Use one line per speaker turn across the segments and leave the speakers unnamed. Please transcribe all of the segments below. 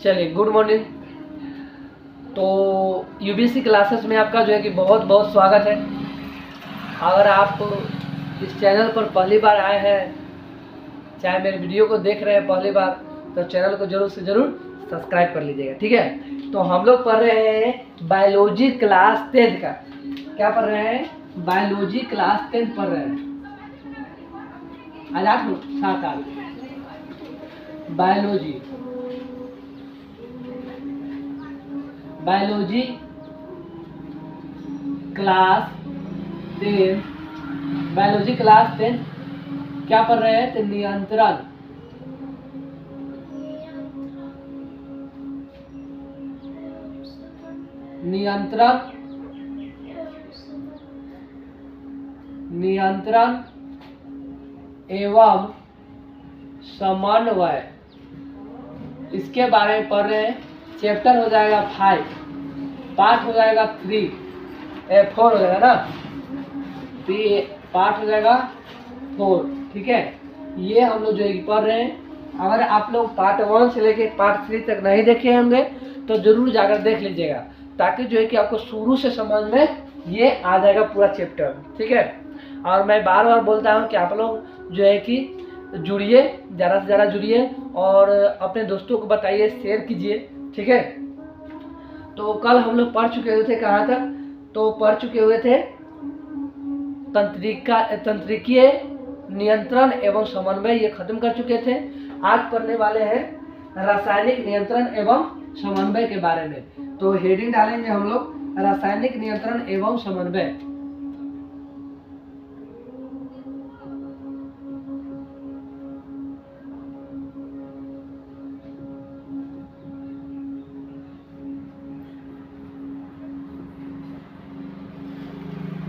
चलिए, good morning. तो UBC classes में आपका जो है कि बहुत बहुत स्वागत है। अगर आप इस चैनल पर पहली बार आए हैं, चाहे मेरे वीडियो को देख रहे हैं पहली बार, तो चैनल को जरूर से जरूर सब्सक्राइब कर लीजिएगा, ठीक है। तो हम लोग पढ़ रहे हैं बायोलॉजी क्लास 10 का। क्या पढ़ रहे हैं? बायोलॉजी क्लास 10 पढ़ रहे हैं। आज 8 बायोलॉजी क्लास 10। बायोलॉजी क्लास 10 क्या पढ़ रहे हैं? तो नियंत्रण एवं समन्वय, इसके बारे में पढ़ रहे हैं। चैप्टर हो जाएगा 5, पार्ट हो जाएगा 3, 4 हो जाएगा ना, पार्ट हो जाएगा 4, ठीक है। ये हम लोग जो है पढ़ रहे हैं। अगर आप लोग पार्ट 1 से लेके पार्ट 3 तक नहीं देखे होंगे तो जरूर जाकर देख लीजिएगा, ताकि जो है कि आपको शुरू से समझ में ये आ जाएगा पूरा चैप्टर, ठीक है। और मैं बार बार बोलता हूँ कि आप लोग जो है कि जुड़िए, ज़्यादा से ज़्यादा जुड़िए और अपने दोस्तों को बताइए, शेयर कीजिए, ठीक है। तो कल हम लोग पढ़ चुके हुए थे, कहाँ तक? तो पढ़ चुके हुए थे तंत्रिकीय नियंत्रण एवं समन्वय, ये खत्म कर चुके थे। आज पढ़ने वाले हैं रासायनिक नियंत्रण एवं समन्वय के बारे में। तो हेडिंग डालेंगे हम लोग रासायनिक नियंत्रण एवं समन्वय।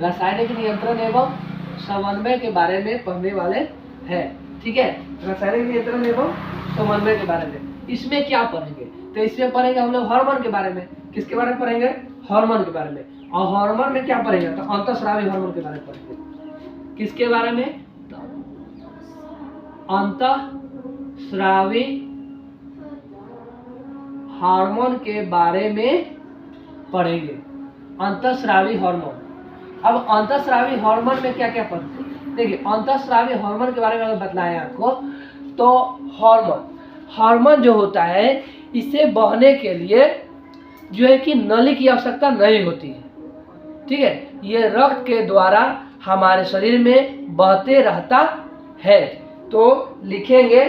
रासायनिक नियंत्रण एवं समन्वय के बारे में पढ़ने वाले हैं, ठीक है। रासायनिक नियंत्रण एवं समन्वय के बारे में इसमें क्या पढ़ेंगे? तो इसमें पढ़ेंगे हम लोग हार्मोन के बारे में। किसके बारे में पढ़ेंगे? हार्मोन के बारे में। और हार्मोन में क्या पढ़ेंगे? तो अंतःस्रावी हार्मोन के बारे में पढ़ेंगे। किसके बारे में? अंतःस्रावी हार्मोन के बारे में पढ़ेंगे। अंतःस्रावी हार्मोन। अब अंतःस्रावी हार्मोन में क्या क्या पढ़ते हैं? देखिए, अंतःस्रावी हार्मोन के बारे में अगर बताएं आपको, तो हार्मोन जो होता है, इसे बहने के लिए जो है कि नली की आवश्यकता नहीं होती है, ठीक है। ये रक्त के द्वारा हमारे शरीर में बहते रहता है। तो लिखेंगे,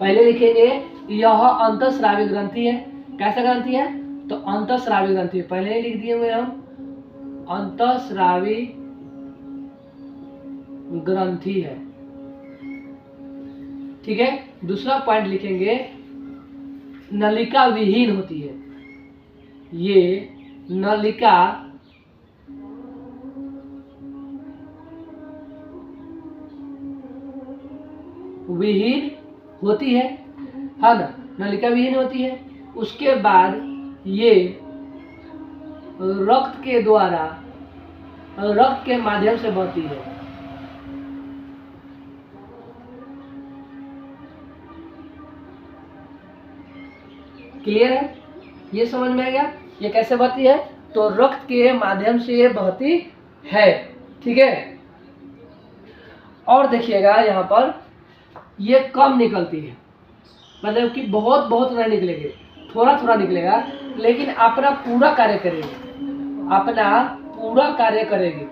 पहले लिखेंगे यह अंतःस्रावी ग्रंथि है। कैसा ग्रंथि है? तो अंतःस्रावी ग्रंथि, पहले ही लिख दिए हुए हम, अंतःस्रावी ग्रंथि है, ठीक है। दूसरा पॉइंट लिखेंगे नलिका विहीन होती है। ये नलिका विहीन होती है ना, नलिका विहीन होती है। उसके बाद ये रक्त के द्वारा, रक्त के माध्यम से बहती है। क्लियर है? ये समझ में आ गया? ये कैसे बहती है? तो रक्त के माध्यम से ये बहती है, ठीक है। और देखिएगा यहाँ पर ये कम निकलती है, मतलब कि बहुत बहुत नहीं निकलेगी, थोड़ा थोड़ा निकलेगा, लेकिन अपना पूरा कार्य करेगी, अपना पूरा कार्य करेगी।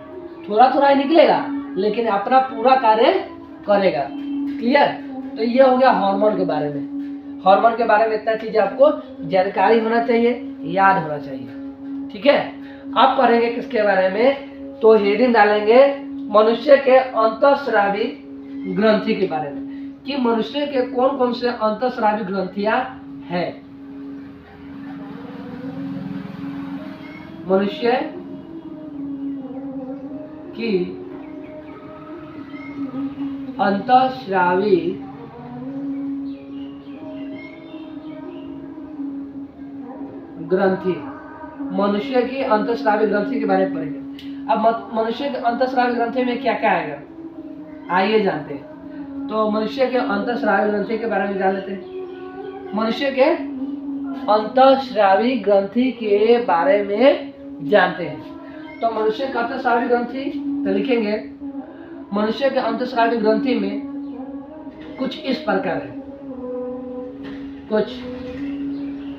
थोड़ा थोड़ा ही निकलेगा, लेकिन अपना पूरा कार्य करेगा। क्लियर? तो ये हो गया हार्मोन के बारे में। हार्मोन के बारे में इतना चीज आपको जानकारी होना चाहिए, याद होना चाहिए, ठीक है। अब पढ़ेंगे किसके बारे में? तो हेडिंग डालेंगे मनुष्य के अंतःस्रावी ग्रंथि के बारे में, कि मनुष्य के कौन कौन से अंतःस्रावी ग्रंथियां हैं। मनुष्य की अंतःस्रावी ग्रंथि, मनुष्य की अंतःस्रावी ग्रंथि के बारे में पढ़ेंगे। अब मनुष्य के अंतःस्रावी ग्रंथि में क्या क्या आएगा, आइए जानते हैं। तो मनुष्य के अंतःस्रावी ग्रंथि के बारे में जान लेते हैं। मनुष्य के अंतःस्रावी ग्रंथि के बारे में जानते हैं। तो मनुष्य का अंतःस्रावी ग्रंथि तो लिखेंगे, मनुष्य के अंतःस्रावी ग्रंथि में कुछ इस प्रकार है, कुछ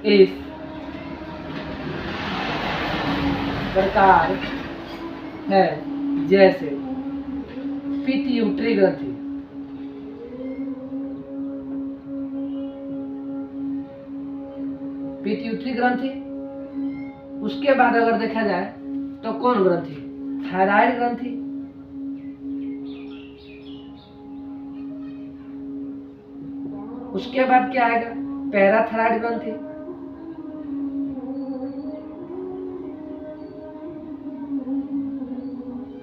इस प्रकार है, जैसे पिट्यूटरी ग्रंथि, पिट्यूटरी ग्रंथि। उसके बाद अगर देखा जाए तो कौन ग्रंथि? थायराइड ग्रंथि। उसके बाद क्या आएगा? पैराथायराइड ग्रंथि।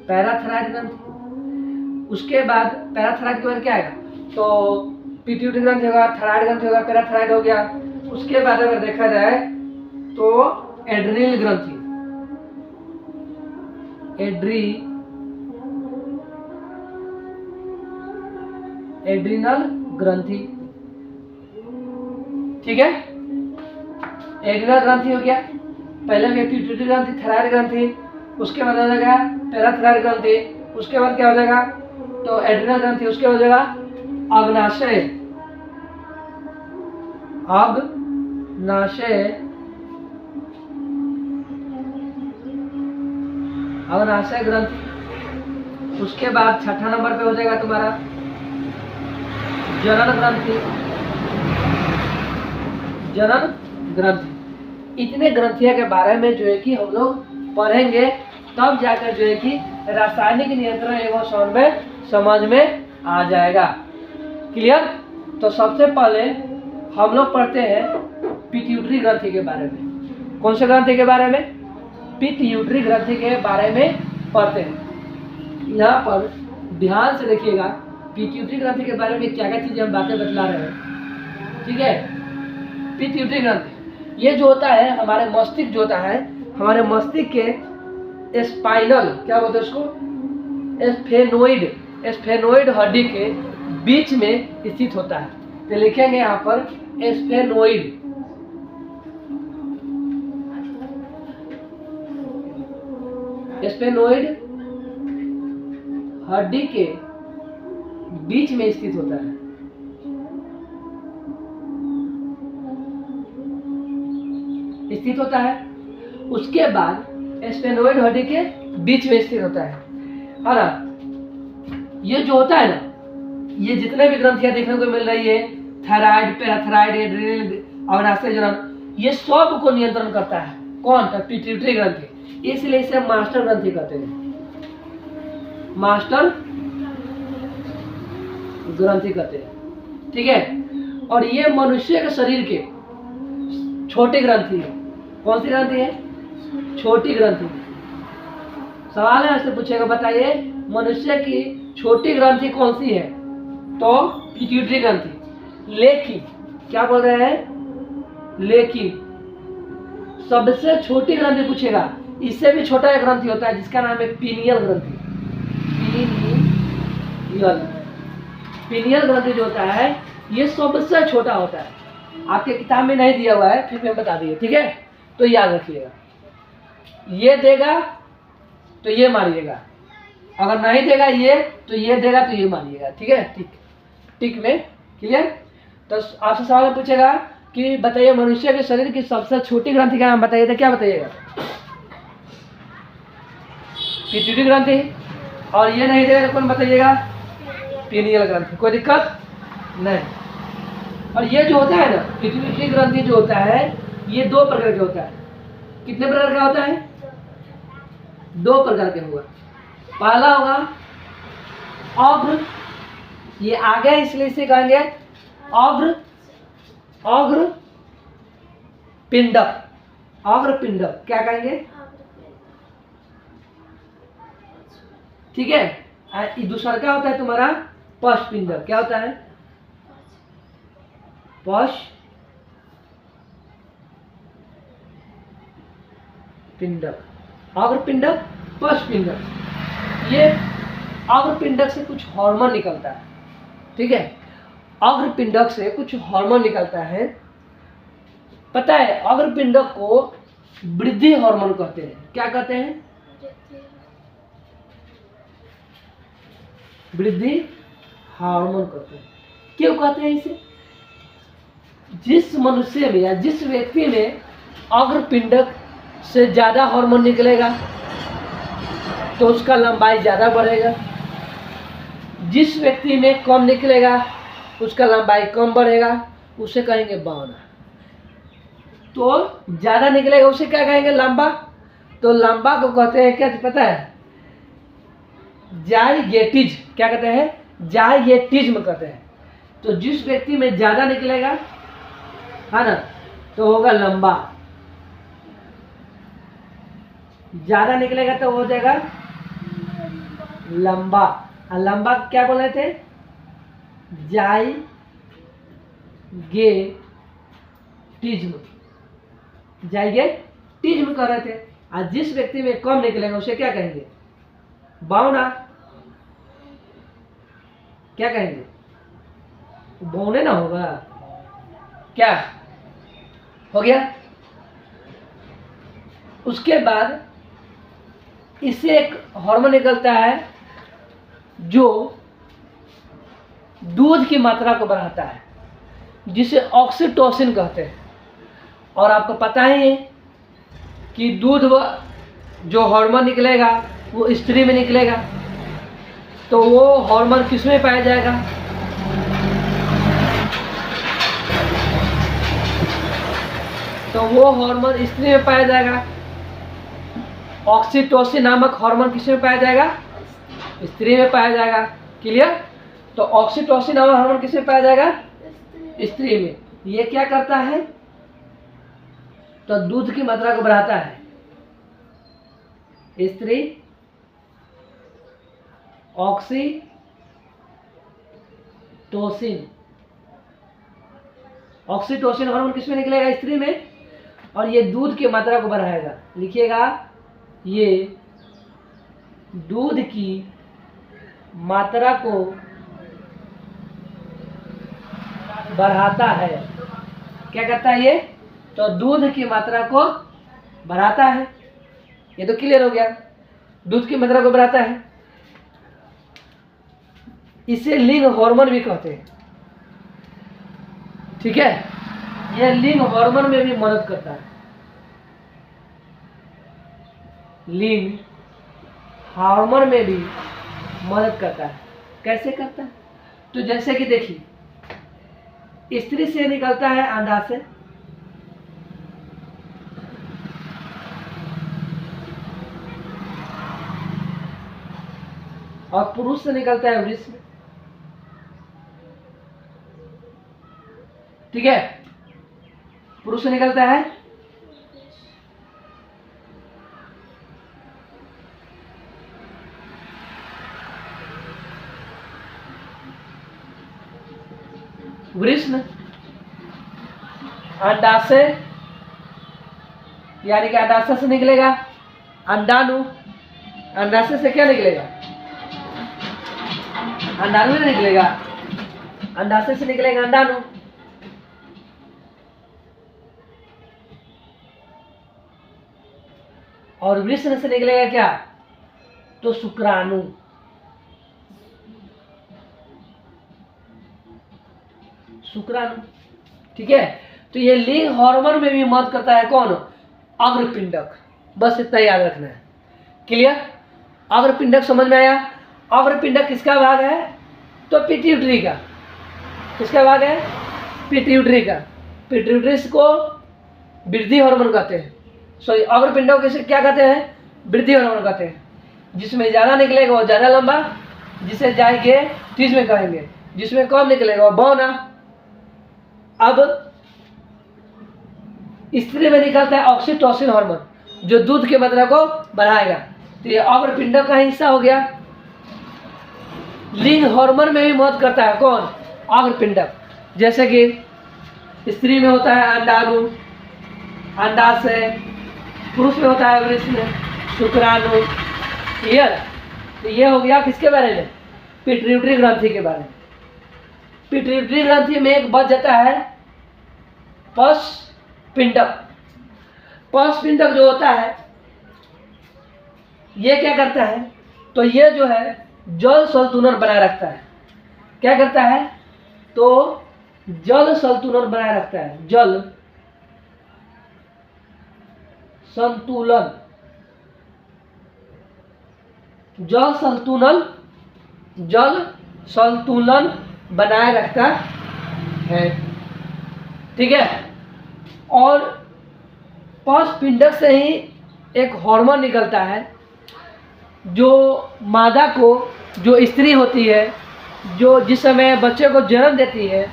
पैराथायराइड ग्रंथि। उसके बाद पैराथायराइड के बाद क्या आएगा? तो पिट्यूटरी ग्रंथि होगा, थायराइड ग्रंथि होगा, पैराथायराइड हो गया। उसके बाद अगर देखा जाए तो एड्रिनल ग्रंथि, एड्रिनल ग्रंथि, ठीक है। एड्रिनल ग्रंथि हो गया। पहले में पिट्यूटरी ग्रंथि, थायराइड ग्रंथि, उसके बाद हो जाएगा पैराथायराइड ग्रंथि। उसके बाद क्या हो जाएगा? तो एड्रिनल ग्रंथि। उसके बाद हो जाएगा अग्नाशय, अग्नाशय ग्रंथि। उसके बाद छठा नंबर पे हो जाएगा तुम्हारा जनन ग्रंथि, जनन ग्रंथि। इतने ग्रंथियों के बारे में जो है कि हम लोग पढ़ेंगे, तब जाकर जो है कि रासायनिक नियंत्रण एवं शोध में समझ में आ जाएगा। क्लियर? तो सबसे पहले हम लोग पढ़ते हैं पिट्यूटरी ग्रंथि के बारे में। कौन से ग्रंथि के बारे में? पिट्यूटरी ग्रंथि के बारे में पढ़ते हैं। यहाँ पर ध्यान से देखिएगा, पिट्यूटरी ग्रंथि के बारे में क्या क्या चीजें हम बातें बतला रहे हैं, ठीक है। पिट्यूटरी ग्रंथि ये जो होता है, हमारे मस्तिष्क जो होता है, हमारे मस्तिष्क के स्पाइनल, क्या बोलते हैं उसको, स्फेनोइड हड्डी के बीच में स्थित होता है। तो लिखेंगे यहाँ पर स्फेनोइड, स्फेनोइड हड्डी के बीच में स्थित होता है। स्थित होता है। उसके बाद स्फेनोइड हड्डी के बीच में स्थित होता है ना। ये जो होता है ना, ये जितने भी ग्रंथियां देखने को मिल रही है, थायराइड, पैराथायराइड, एड्रिनल, अग्नाशय जनन, ये सब को नियंत्रण करता है। कौन? पिट्यूटरी ग्रंथि। इसलिए इसे मास्टर ग्रंथि कहते हैं, मास्टर ग्रंथि कहते हैं, ठीक है। और ये मनुष्य के शरीर के छोटी ग्रंथि है। कौन सी ग्रंथि है? छोटी ग्रंथि। सवाल है, ऐसे पूछेगा, बताइए मनुष्य की छोटी ग्रंथि कौन सी है? तो पिट्यूटरी ग्रंथि। लेकिन क्या बोल रहे हैं? लेकिन सबसे छोटी ग्रंथि पूछेगा, इससे भी छोटा एक ग्रंथि होता है जिसका नाम है पीनियल ग्रंथि। पीनियल ग्रंथि जो होता है, ये सबसे छोटा होता है। आपके किताब में नहीं दिया हुआ है, फिर मैं बता दिए, ठीक है। तो याद रखिएगा, ये देगा तो ये मारिएगा, अगर नहीं देगा ये तो ये देगा तो ये मारिएगा, ठीक है। टिक में क्लियर। तो आपसे सवाल पूछेगा कि बताइए मनुष्य के शरीर की सबसे छोटी ग्रंथि का नाम बताइए, तो क्या बताइएगा? पिट्यूटरी ग्रंथि। और ये नहीं देगा तो कौन बताइएगा? पीनियल ग्रंथि। कोई दिक्कत नहीं। और ये जो होता है ना, पिट्यूटरी ग्रंथि जो होता है, ये दो प्रकार का होता है। कितने प्रकार का होता है? दो प्रकार के होगा। पहला होगा अग्र, ये आगे इसलिए इसे कहेंगे अग्र पिंडक। अग्र पिंडक क्या कहेंगे? ठीक है। दूसरा क्या होता है तुम्हारा? पश पिंडक। क्या होता है? पश पिंडक, अग्र पिंडक, पश पिंडक। ये अग्र पिंडक से कुछ हार्मोन निकलता है, ठीक है। अग्रपिंडक से कुछ हार्मोन निकलता है, पता है? अग्रपिंडक को वृद्धि हार्मोन कहते हैं। क्या कहते हैं? वृद्धि हार्मोन कहते हैं। क्यों कहते हैं इसे? जिस मनुष्य में या जिस व्यक्ति में अग्रपिंडक से ज्यादा हार्मोन निकलेगा तो उसका लंबाई ज्यादा बढ़ेगा, जिस व्यक्ति में कम निकलेगा उसका लंबाई कम बढ़ेगा, उसे कहेंगे बौना। तो ज्यादा निकलेगा उसे क्या कहेंगे? लंबा। तो लंबा को कहते हैं क्या पता है? जाइगेटिज। क्या कहते हैं? जाइगेटिज्म कहते हैं। तो जिस व्यक्ति में ज्यादा निकलेगा, है ना, तो होगा लंबा। ज्यादा निकलेगा तो हो जाएगा लंबा। और लंबा क्या बोल रहे थे? जाइगेटिज्म। जाइगेटिज्म कर रहे थे। और जिस व्यक्ति में कम निकलेगा उसे क्या कहेंगे? बौना। क्या कहेंगे? बौने ना होगा क्या? हो गया। उसके बाद इससे एक हार्मोन निकलता है जो दूध की मात्रा को बढ़ाता है, जिसे ऑक्सीटोसिन कहते हैं। और आपको पता ही है कि दूध जो हार्मोन निकलेगा वो स्त्री में निकलेगा, तो वो हार्मोन किस में पाया जाएगा? तो वो हार्मोन स्त्री में पाया जाएगा। ऑक्सीटोसिन नामक हार्मोन किस में पाया जाएगा? स्त्री में पाया जाएगा। क्लियर? तो ऑक्सीटोसिन नामक हार्मोन किस में पाया जाएगा? स्त्री में। ये क्या करता है? तो दूध की मात्रा को बढ़ाता है। स्त्री ऑक्सीटोसिन। ऑक्सीटोसिन हार्मोन किस में निकलेगा? स्त्री में। और ये दूध की मात्रा को बढ़ाएगा। लिखिएगा, ये दूध की मात्रा को बढ़ाता है। क्या करता है ये? तो दूध की मात्रा को बढ़ाता है। ये तो क्लियर हो गया, दूध की मात्रा को बढ़ाता है। इसे लिंग हार्मोन भी कहते हैं। ठीक है, यह लिंग हार्मोन में भी मदद करता है। लिंग हार्मोन में भी मदद करता है। कैसे करता है? तो जैसे कि देखिए, स्त्री से निकलता है अंडाशय, और पुरुष से निकलता है वृषण। ठीक है, पुरुष से निकलता है वृषण। अंडाशय यानी कि अंडाशय से निकलेगा अंडाणु। अंडाशय से क्या निकलेगा? अंडाणु नहीं निकलेगा, अंडाशय से निकलेगा अंडाणु। और वृषण से निकलेगा क्या? तो शुक्राणु। शुक्राणु। ठीक है, तो ये लिंग हार्मोन में भी मदद करता है। कौन? अग्रपिंडक। बस इतना याद रखना है। क्लियर? अग्रपिंडक समझ में आया? अग्रपिंडक किसका भाग है? तो पिट्यूटरी का। किसका भाग है? पिट्यूटरी का। पिट्यूटरी को वृद्धि हार्मोन कहते हैं। सॉरी, अग्रपिंडक को क्या कहते हैं? वृद्धि हार्मोन कहते हैं। जिसमें ज्यादा निकलेगा वो ज्यादा लंबा, जिसे जाएंगे तीस में कहेंगे, जिसमें कम निकलेगा वो बौना। अब स्त्री में निकलता है ऑक्सीटोसिन हार्मोन, जो दूध की मात्रा को बढ़ाएगा। तो ये अग्रपिंडक का हिस्सा हो गया। लिंग हार्मोन में भी मदद करता है। कौन? अग्रपिंडक। जैसे कि स्त्री में होता है अंडाणु, अंडाशय, पुरुष में होता है वृषण, शुक्राणु। क्लियर? तो ये हो गया किसके बारे में? पिट्यूटरी ग्रंथि के बारे में। पिट्यूटरी ग्रंथि में एक बच जाता है पश पिंडक। पश पिंडक जो होता है ये क्या करता है, तो ये जो है जल संतुलन बनाए रखता है। क्या करता है, तो जल संतुलन बनाए रखता है। जल संतुलन, जल संतुलन, जल संतुलन बनाए रखता है। ठीक है। और पश पिंडक से ही एक हार्मोन निकलता है जो मादा को, जो स्त्री होती है, जो जिस समय बच्चे को जन्म देती है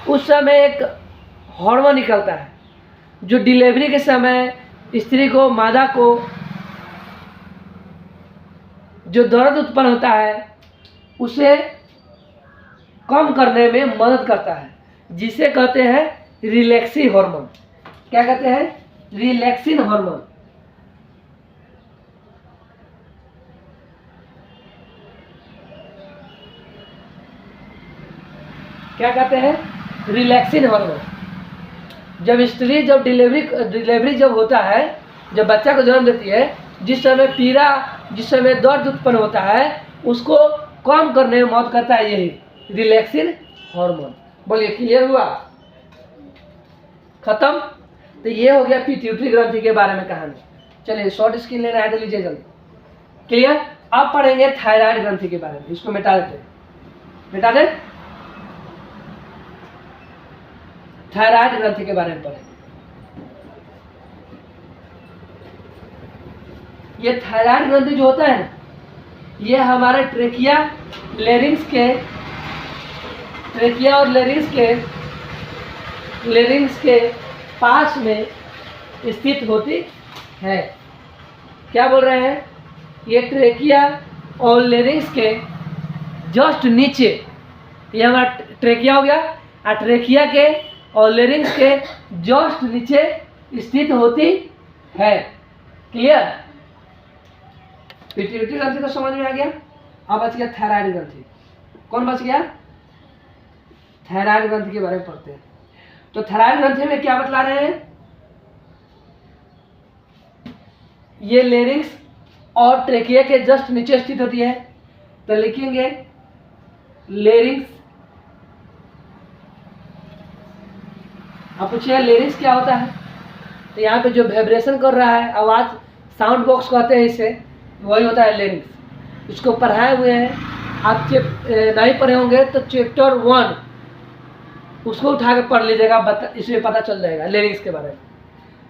उस समय एक हार्मोन निकलता है जो डिलीवरी के समय स्त्री को, मादा को जो दर्द उत्पन्न होता है उसे कम करने में मदद करता है, जिसे कहते हैं रिलैक्सिन हार्मोन। क्या कहते हैं, रिलैक्सिन हार्मोन। क्या कहते हैं, रिलैक्सिन हार्मोन। जब स्त्री, जब डिलीवरी जब होता है, जब बच्चा को जन्म देती है, जिस समय पीड़ा, जिस समय दर्द उत्पन्न होता है उसको कम करने में मदद करता है यही रिलैक्सिन हार्मोन। बोलिए क्लियर हुआ, खत्म। तो ये हो गया पिट्यूटरी ग्रंथि के बारे में कहानी। चलिए शॉर्ट स्क्रीन लेना है तो लीजिए जल्दी। क्लियर। अब पढ़ेंगे थायराइड ग्रंथि के बारे में। इसको मिटा देते हैं, मिटा दे। थायराइड ग्रंथि के बारे में पढ़ेंगे। ये थायराइड ग्रंथि जो होता है ना, ये हमारे ट्रेकिया और लेरिंग्स के पास में स्थित होती है। क्या बोल रहे हैं, ये ट्रेकिया और लेरिंग्स के जस्ट नीचे, ये हमारा ट्रेकिया हो गया, और ट्रेकिया के और लेरिंग्स के जस्ट नीचे स्थित होती है। क्लियर। पिट्यूटरी ग्रंथि को समझ में आ गया। अब बच गया थायराइड ग्रंथि। कौन बच गया, थायराइड ग्रंथि के बारे में पढ़ते हैं। तो थायराइड ग्रंथि में क्या बतला रहे हैं, ये लेरिंग्स और ट्रेकिया के जस्ट नीचे स्थित होती है। तो लिखेंगे लेरिंग्स। आप पूछिए लेरिंग्स क्या होता है, तो यहाँ पे जो वाइब्रेशन कर रहा है, आवाज, साउंड बॉक्स कहते हैं इसे, वही होता है लेरिंग्स। इसको पढ़ाए हुए हैं आप, नहीं पढ़े होंगे तो चैप्टर 1 उसको उठा के पढ़ लीजिएगा, इसमें पता चल जाएगा लेरिंग्स के बारे में।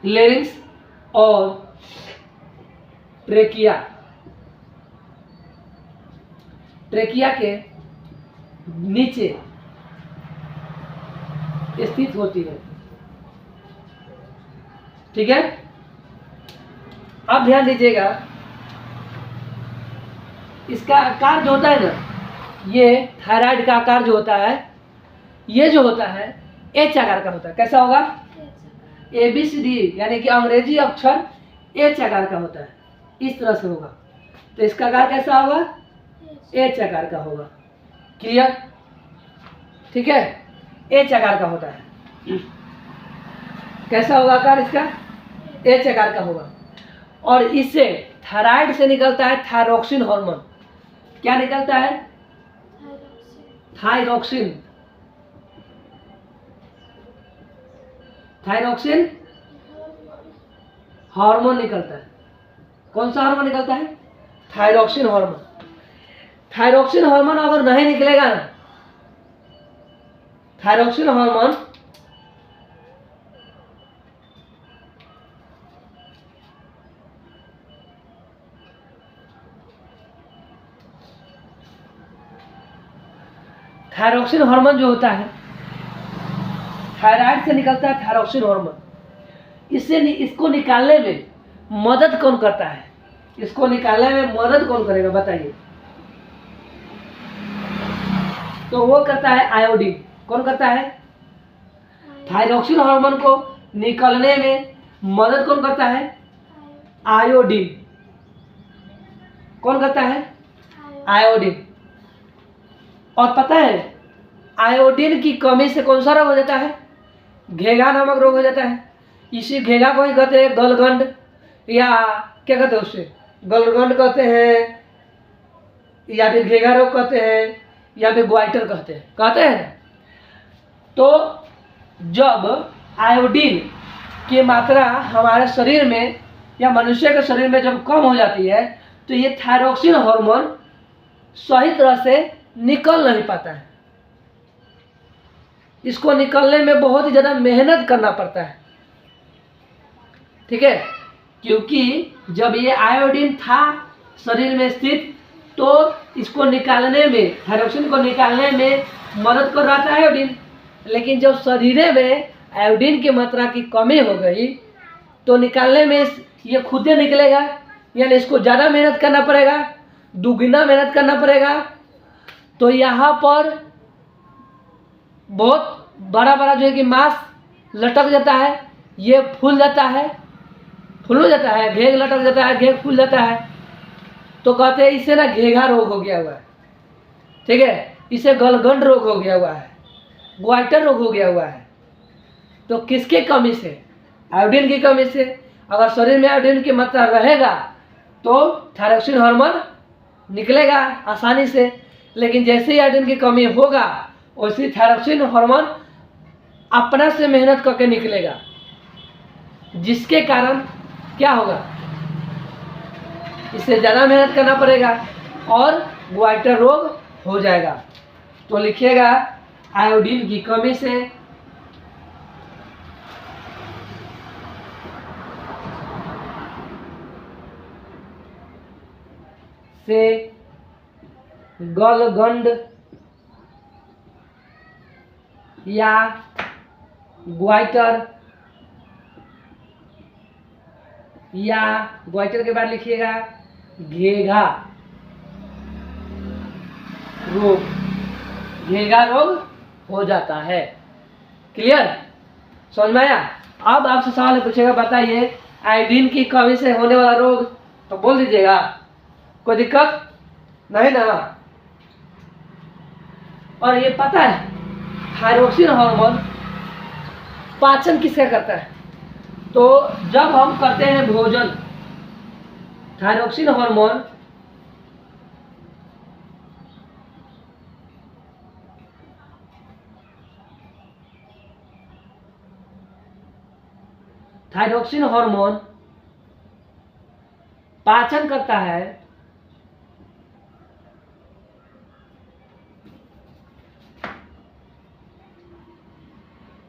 लेरिंग्स और ट्रेकिया, ट्रेकिया के नीचे स्थित होती है। ठीक है। अब ध्यान दीजिएगा, इसका आकार जो होता है ना, ये थायराइड का आकार जो होता है, ये जो होता है एच आकार का होता है। कैसा होगा, ABCD यानी कि अंग्रेजी अक्षर एच आकार का होता है, इस तरह से होगा। तो इसका आकार कैसा होगा, एच आकार का होगा। क्लियर। ठीक है, एच आकार का होता है। कैसा होगा आकार इसका, एच आकार का होगा। और इससे थायराइड से निकलता है थायरोक्सिन हार्मोन। क्या निकलता है, थायरोक्सिन। थायरोक्सिन हार्मोन निकलता है। कौन सा हार्मोन निकलता है, थायरोक्सिन हार्मोन। थायरोक्सिन हार्मोन अगर नहीं निकलेगा ना, थायरोक्सिन हार्मोन थायरोक्सिन हार्मोन जो होता है, थायराइड से निकलता है थायरोक्सिन हार्मोन। इसको निकालने में मदद कौन करता है, इसको निकालने में मदद कौन करेगा बताइए। तो वो करता है आयोडीन। कौन करता है, थायरोक्सिन हार्मोन को निकलने में मदद कौन करता है, आयोडीन। कौन करता है, आयोडीन। और पता है आयोडीन की कमी से कौन सा रोग हो जाता है? घेघा नामक रोग हो जाता है। इसी घेघा को ही कहते हैं गलगंड, या क्या कहते हैं उससे, गलगंड कहते हैं, या फिर घेघा रोग कहते हैं, या फिर ग्वाइटर कहते हैं ना। तो जब आयोडीन की मात्रा हमारे शरीर में या मनुष्य के शरीर में जब कम हो जाती है तो ये थायरोक्सिन हार्मोन सही तरह से निकल नहीं पाता है। इसको निकलने में बहुत ही ज़्यादा मेहनत करना पड़ता है, ठीक है। क्योंकि जब ये आयोडीन था शरीर में स्थित तो इसको निकालने में, थायरोक्सिन को निकालने में मदद कर रहा था आयोडीन। लेकिन जब शरीर में आयोडीन की मात्रा की कमी हो गई तो निकालने में ये खुद ही निकलेगा, यानी इसको ज़्यादा मेहनत करना पड़ेगा, दुगुना मेहनत करना पड़ेगा। तो यहाँ पर बहुत बड़ा बड़ा जो है कि मांस लटक जाता है, ये फूल जाता है, घेघ लटक जाता है, घेघ फूल जाता है। तो कहते हैं इसे ना घेघा रोग हो गया हुआ है, ठीक है, इसे गलगंड रोग हो गया हुआ है, ग्वाइटर रोग हो गया हुआ है। तो किसके कमी से? आयोडीन की कमी से। अगर शरीर में आयोडीन की मात्रा रहेगा तो थायरोक्सिन हार्मोन निकलेगा आसानी से, लेकिन जैसे ही आयोडीन की कमी होगा वैसे थायरोक्सिन हार्मोन अपना से मेहनत करके निकलेगा, जिसके कारण क्या होगा, इससे ज़्यादा मेहनत करना पड़ेगा और ग्वाइटर रोग हो जाएगा। तो लिखिएगा आयोडीन की कमी से गलगंड या ग्वाइटर, या ग्वाइटर के बाद लिखिएगा घेघा रोग हो जाता है। क्लियर? समझ में आया? अब आपसे सवाल पूछेगा, बताइए आयोडीन की कमी से होने वाला रोग, तो बोल दीजिएगा, कोई दिक्कत नहीं ना। और ये पता है थायरोक्सिन हार्मोन पाचन किसका करता है? तो जब हम करते हैं भोजन, थायरोक्सिन हार्मोन पाचन करता है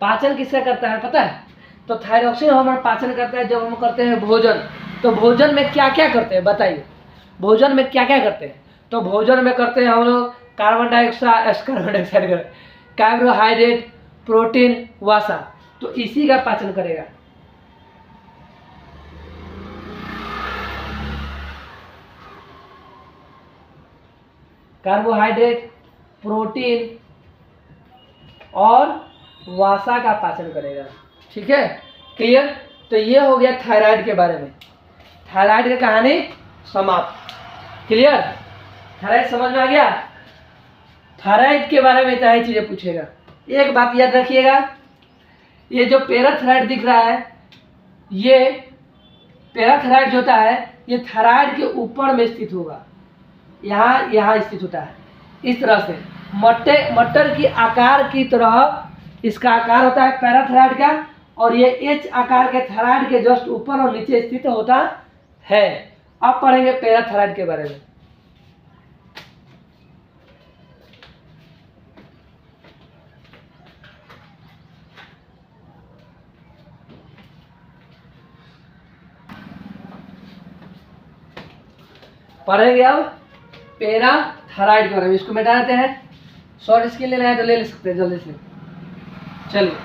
पाचन किसका करता है पता है? तो थायरोक्सिन हार्मोन पाचन करता है जब हम करते हैं भोजन। तो भोजन में क्या क्या करते हैं बताइए? भोजन में क्या क्या करते हैं? तो भोजन में करते हैं हम लोग कार्बन डाइऑक्साइड, कार्बोहाइड्रेट, प्रोटीन, वसा। तो इसी का पाचन करेगा। कार्बोहाइड्रेट, प्रोटीन और वसा का पाचन करेगा। ठीक है, क्लियर? तो ये हो गया थायराइड के बारे में। थायराइड की कहानी समाप्त। क्लियर? थायराइड समझ में आ गया? थायराइड के बारे में इतना चीजें पूछेगा। एक बात याद रखिएगा, ये जो पैराथायराइड दिख रहा है, ये पैराथायराइड जो होता है ये थायराइड के ऊपर में स्थित होगा, यहाँ स्थित होता है इस तरह से। मटर की आकार की तरह इसका आकार होता है पैराथायराइड का, और ये एच आकार के थायराइड के जस्ट ऊपर और नीचे स्थित होता है। अब पढ़ेंगे पैराथायराइड के बारे में। पढ़ेंगे अब पैराथायराइड के बारे में। इसको मिटा देते हैं। शॉर्ट स्क्रीन लेना है तो ले सकते हैं जल्दी से। चलिए,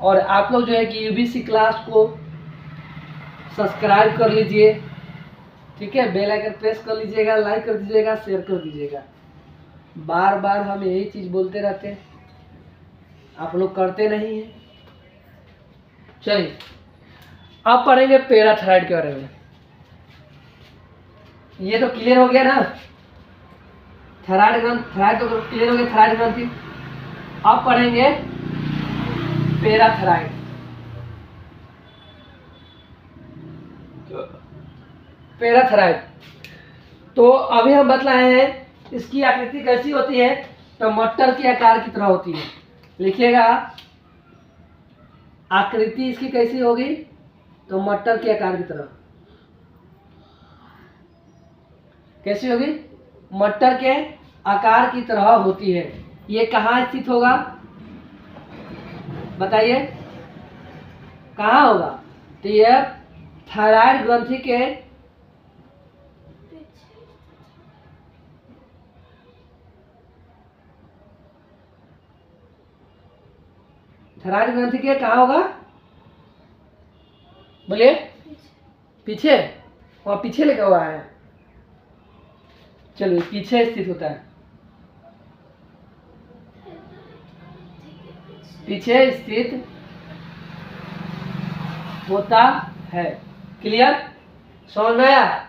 और आप लोग जो है कि यूबीसी क्लास को सब्सक्राइब कर लीजिए, ठीक है, बेल आइकन प्रेस कर लीजिएगा, लाइक कर दीजिएगा, शेयर कर दीजिएगा। बार बार हम यही चीज़ बोलते रहते हैं, आप लोग करते नहीं हैं। चलिए, अब पढ़ेंगे पैराथायराइड के बारे में। ये तो क्लियर हो गया ना? थायराइड ग्रंथि, थायराइड तो क्लियर हो गया, थायराइड ग्रंथि। अब पढ़ेंगे पैराथायराइड। पैराथायराइड तो अभी हम बतलाए हैं इसकी आकृति कैसी होती है, तो मटर के आकार की तरह होती है। लिखिएगा आकृति इसकी कैसी होगी, तो मटर के आकार की तरह। कैसी होगी, मटर के आकार की तरह होती है। ये कहाँ स्थित होगा बताइए, कहाँ होगा, तो ये थायराइड ग्रंथि के थायराइड ग्रंथि के कहाँ होगा, बोलिए पीछे, वहाँ पीछे लिखा हुआ है, चलिए पीछे स्थित होता है, पीछे स्थित होता है। क्लियर, समझ में आया।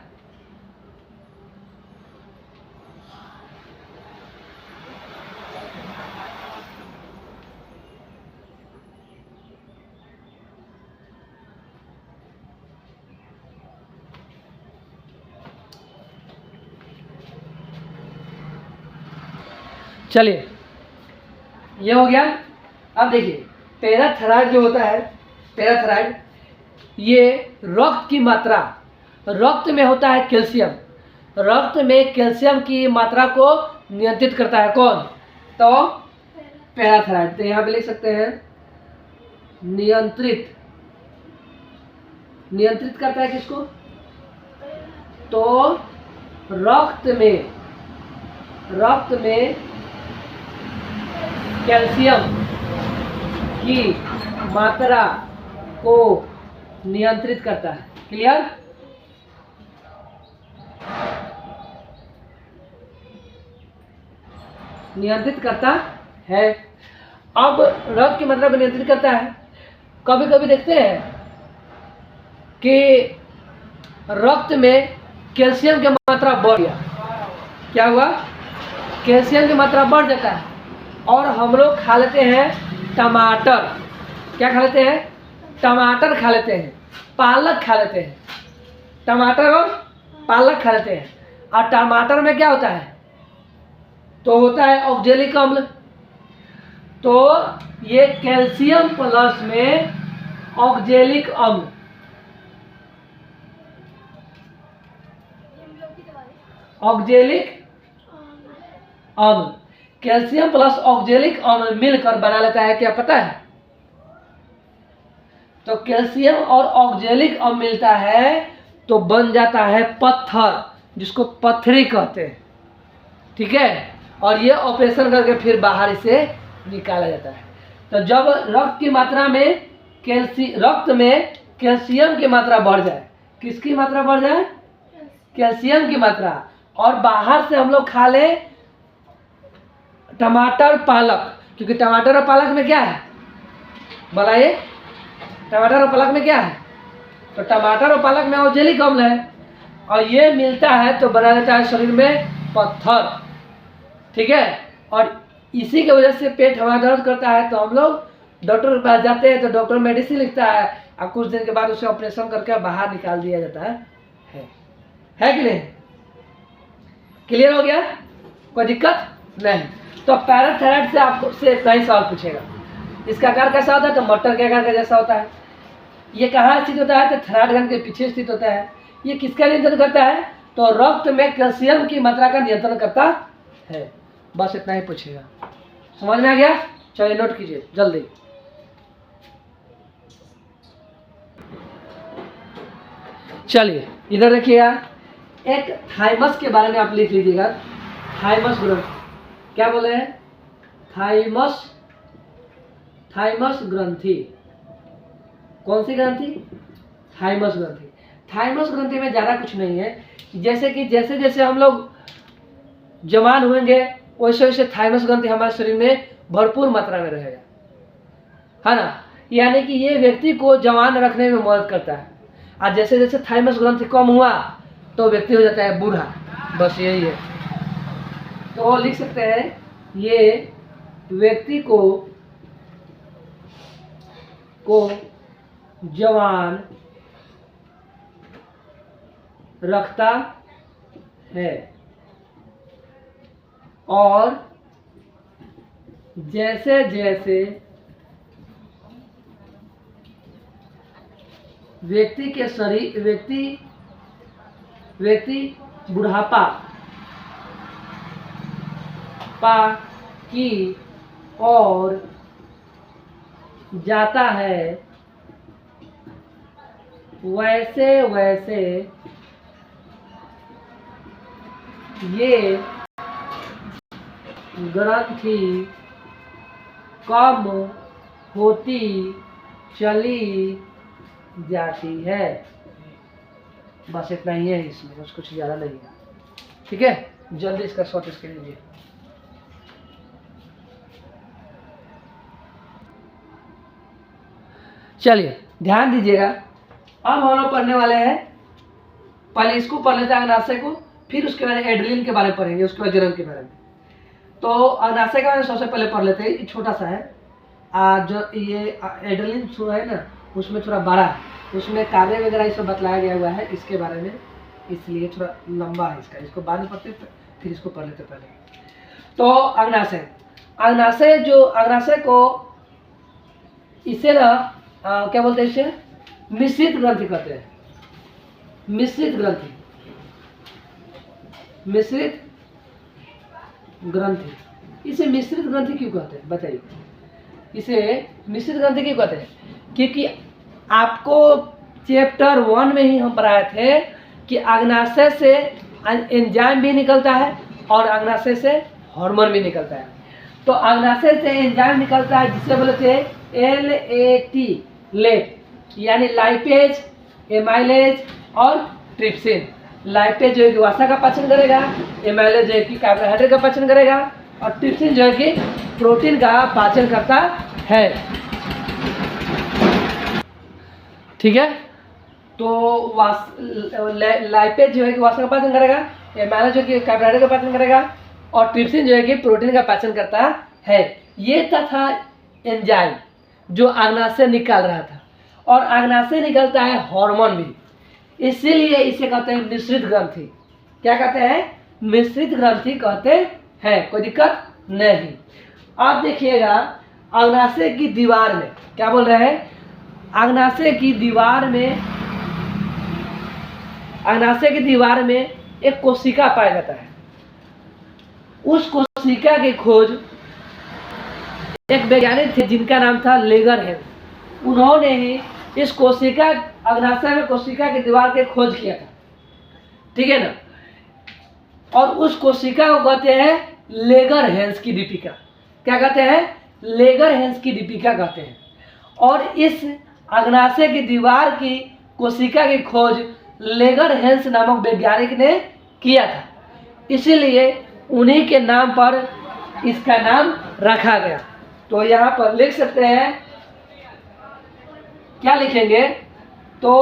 चलिए ये हो गया। अब देखिए पैराथायराइड जो होता है, पैराथायराइड ये रक्त की मात्रा, रक्त में होता है कैल्शियम, रक्त में कैल्शियम की मात्रा को नियंत्रित करता है। कौन, तो पैराथायराइड। तो यहाँ पे लिख सकते हैं नियंत्रित, नियंत्रित करता है किसको, तो रक्त में कैल्शियम की मात्रा को नियंत्रित करता है। क्लियर, नियंत्रित करता है। अब रक्त की मात्रा को नियंत्रित करता है। कभी कभी देखते हैं कि रक्त में कैल्शियम की मात्रा बढ़ गया, क्या हुआ, कैल्शियम की मात्रा बढ़ जाता है, और हम लोग खा लेते हैं टमाटर, क्या खा लेते हैं, टमाटर खा लेते हैं, पालक खा लेते हैं, टमाटर और पालक खा लेते हैं। और टमाटर में क्या होता है, तो होता है ऑक्जेलिक अम्ल। तो ये कैल्शियम प्लस में ऑक्जेलिक अम्ल, ऑक्जेलिक अम्ल, कैल्शियम प्लस ऑक्जेलिक अम्ल मिलकर बना लेता है, क्या पता है, तो कैल्शियम और ऑक्जेलिक अम्ल मिलता है तो बन जाता है पत्थर, जिसको पथरी कहते हैं। ठीक है, और ये ऑपरेशन करके फिर बाहर इसे निकाला जाता है। तो जब रक्त की मात्रा में रक्त में कैल्शियम की मात्रा बढ़ जाए, किसकी मात्रा बढ़ जाए, कैल्शियम की मात्रा, और बाहर से हम लोग खा ले टमाटर पालक, क्योंकि टमाटर और पालक में क्या है, बताइए, टमाटर और पालक में क्या है, तो टमाटर और पालक में ऑक्जेलिक अम्ल है, और ये मिलता है तो बना देता है शरीर में पत्थर। ठीक है, और इसी की वजह से पेट हमारा दर्द करता है तो हम लोग डॉक्टर के पास जाते हैं, तो डॉक्टर मेडिसिन लिखता है, और कुछ दिन के बाद उसे ऑपरेशन करके बाहर निकाल दिया जाता है कि नहीं। क्लियर हो गया, कोई दिक्कत नहीं। तो पैराथायराइड से आपको से इतना ही सवाल पूछेगा, इसका आकार कैसा होता है, तो मटर के आकार का जैसा होता है। ये कहाँ स्थित होता है, तो थायराइड ग्रंथि के पीछे स्थित होता है। ये किसका नियंत्रण करता है, तो रक्त में कैल्शियम की मात्रा का नियंत्रण करता है। बस इतना ही पूछेगा, समझ में आ गया। चलिए नोट कीजिए जल्दी। चलिए इधर देखिएगा, एक थाइमस के बारे में आप लिख लीजिएगा। थाइमस ग्रंथि, क्या बोले हैं, थाइमस, थाइमस ग्रंथि, कौन सी ग्रंथि, थाइमस ग्रंथि। थाइमस ग्रंथि में ज़्यादा कुछ नहीं है, जैसे कि जैसे जैसे हम लोग जवान होंगे वैसे वैसे थाइमस ग्रंथि हमारे शरीर में भरपूर मात्रा में रहेगा, है ना। यानी कि ये व्यक्ति को जवान रखने में मदद करता है, और जैसे जैसे थाइमस ग्रंथि कम हुआ तो व्यक्ति हो जाता है बूढ़ा। बस यही है, तो लिख सकते हैं ये व्यक्ति को जवान रखता है और जैसे जैसे व्यक्ति के शरीर व्यक्ति बुढ़ापा की ओर जाता है वैसे वैसे ये ग्रंथि कम होती चली जाती है। बस इतना ही है इसमें, बस कुछ ज़्यादा नहीं है। ठीक है, जल्दी इसका शॉर्ट स्क्रीन लीजिए। चलिए ध्यान दीजिएगा, अब हम लोग पढ़ने वाले हैं, पहले इसको पढ़ लेते हैं अग्नाशय को, फिर उसके बाद एड्रेलिन के बारे में पढ़ेंगे, उसके बाद जलन के बारे में। तो अग्नाशय के बारे में सबसे पहले पढ़ लेते हैं, ये छोटा सा है। जो ये एड्रेलिन जो है ना, उसमें थोड़ा बड़ा है, उसमें कार्य वगैरह ये सब बतलाया गया हुआ है इसके बारे में, इसलिए थोड़ा लंबा है इसका। इसको बाद में पढ़ते फिर इसको पढ़ लेते पहले। तो अग्नाशय, अग्नाशय को इसे ना क्या बोलते हैं, इसे मिश्रित ग्रंथि कहते हैं। मिश्रित ग्रंथि, मिश्रित ग्रंथि। इसे मिश्रित ग्रंथि क्यों कहते हैं बताइए? इसे मिश्रित ग्रंथि क्यों कहते हैं? क्योंकि आपको चैप्टर 1 में ही हम पढ़ाए थे कि अग्नाशय से एंजाइम भी निकलता है और अग्नाशय से हार्मोन भी निकलता है। तो अग्नाशय से एंजाइम निकलता है जिसे बोलते हैं LAT, लेट, यानी लाइपेज, एमाइलेज और ट्रिप्सिन। लाइपेज जो है कि वसा का पाचन करेगा, एमाइलेज जो है कि कार्बोहाइड्रेट का पाचन करेगा और ट्रिप्सिन जो है कि प्रोटीन का पाचन करता है। ठीक है, तो लाइपेज जो है कि वसा का पाचन करेगा, एमाइलेज जो है कि कार्बोहाइड्रेट का पाचन करेगा और ट्रिप्सिन जो है कि प्रोटीन का पाचन करता है। ये था एंजाइम जो अग्नाशय निकाल रहा था, और अग्नाशय निकलता है हार्मोन भी, इसीलिए इसे कहते हैं मिश्रित ग्रंथि। क्या कहते हैं? मिश्रित ग्रंथि कहते हैं। कोई दिक्कत नहीं। अब देखिएगा अग्नाशय की दीवार में क्या बोल रहे हैं? अग्नाशय की दीवार में एक कोशिका पाया जाता है। उस कोशिका की खोज एक वैज्ञानिक थे जिनका नाम था लेगरहेंस। उन्होंने ही इस कोशिका, अग्नाशय में कोशिका की दीवार की खोज किया था। ठीक है ना? और उस कोशिका को कहते हैं लेगरहेंस की दीपिका। क्या कहते हैं? लेगरहेंस की दीपिका कहते हैं। और इस अग्नाशय की दीवार की कोशिका की खोज लेगरहेंस नामक वैज्ञानिक ने किया था, इसीलिए उन्हीं के नाम पर इसका नाम रखा गया। तो यहाँ पर लिख सकते हैं, क्या लिखेंगे? तो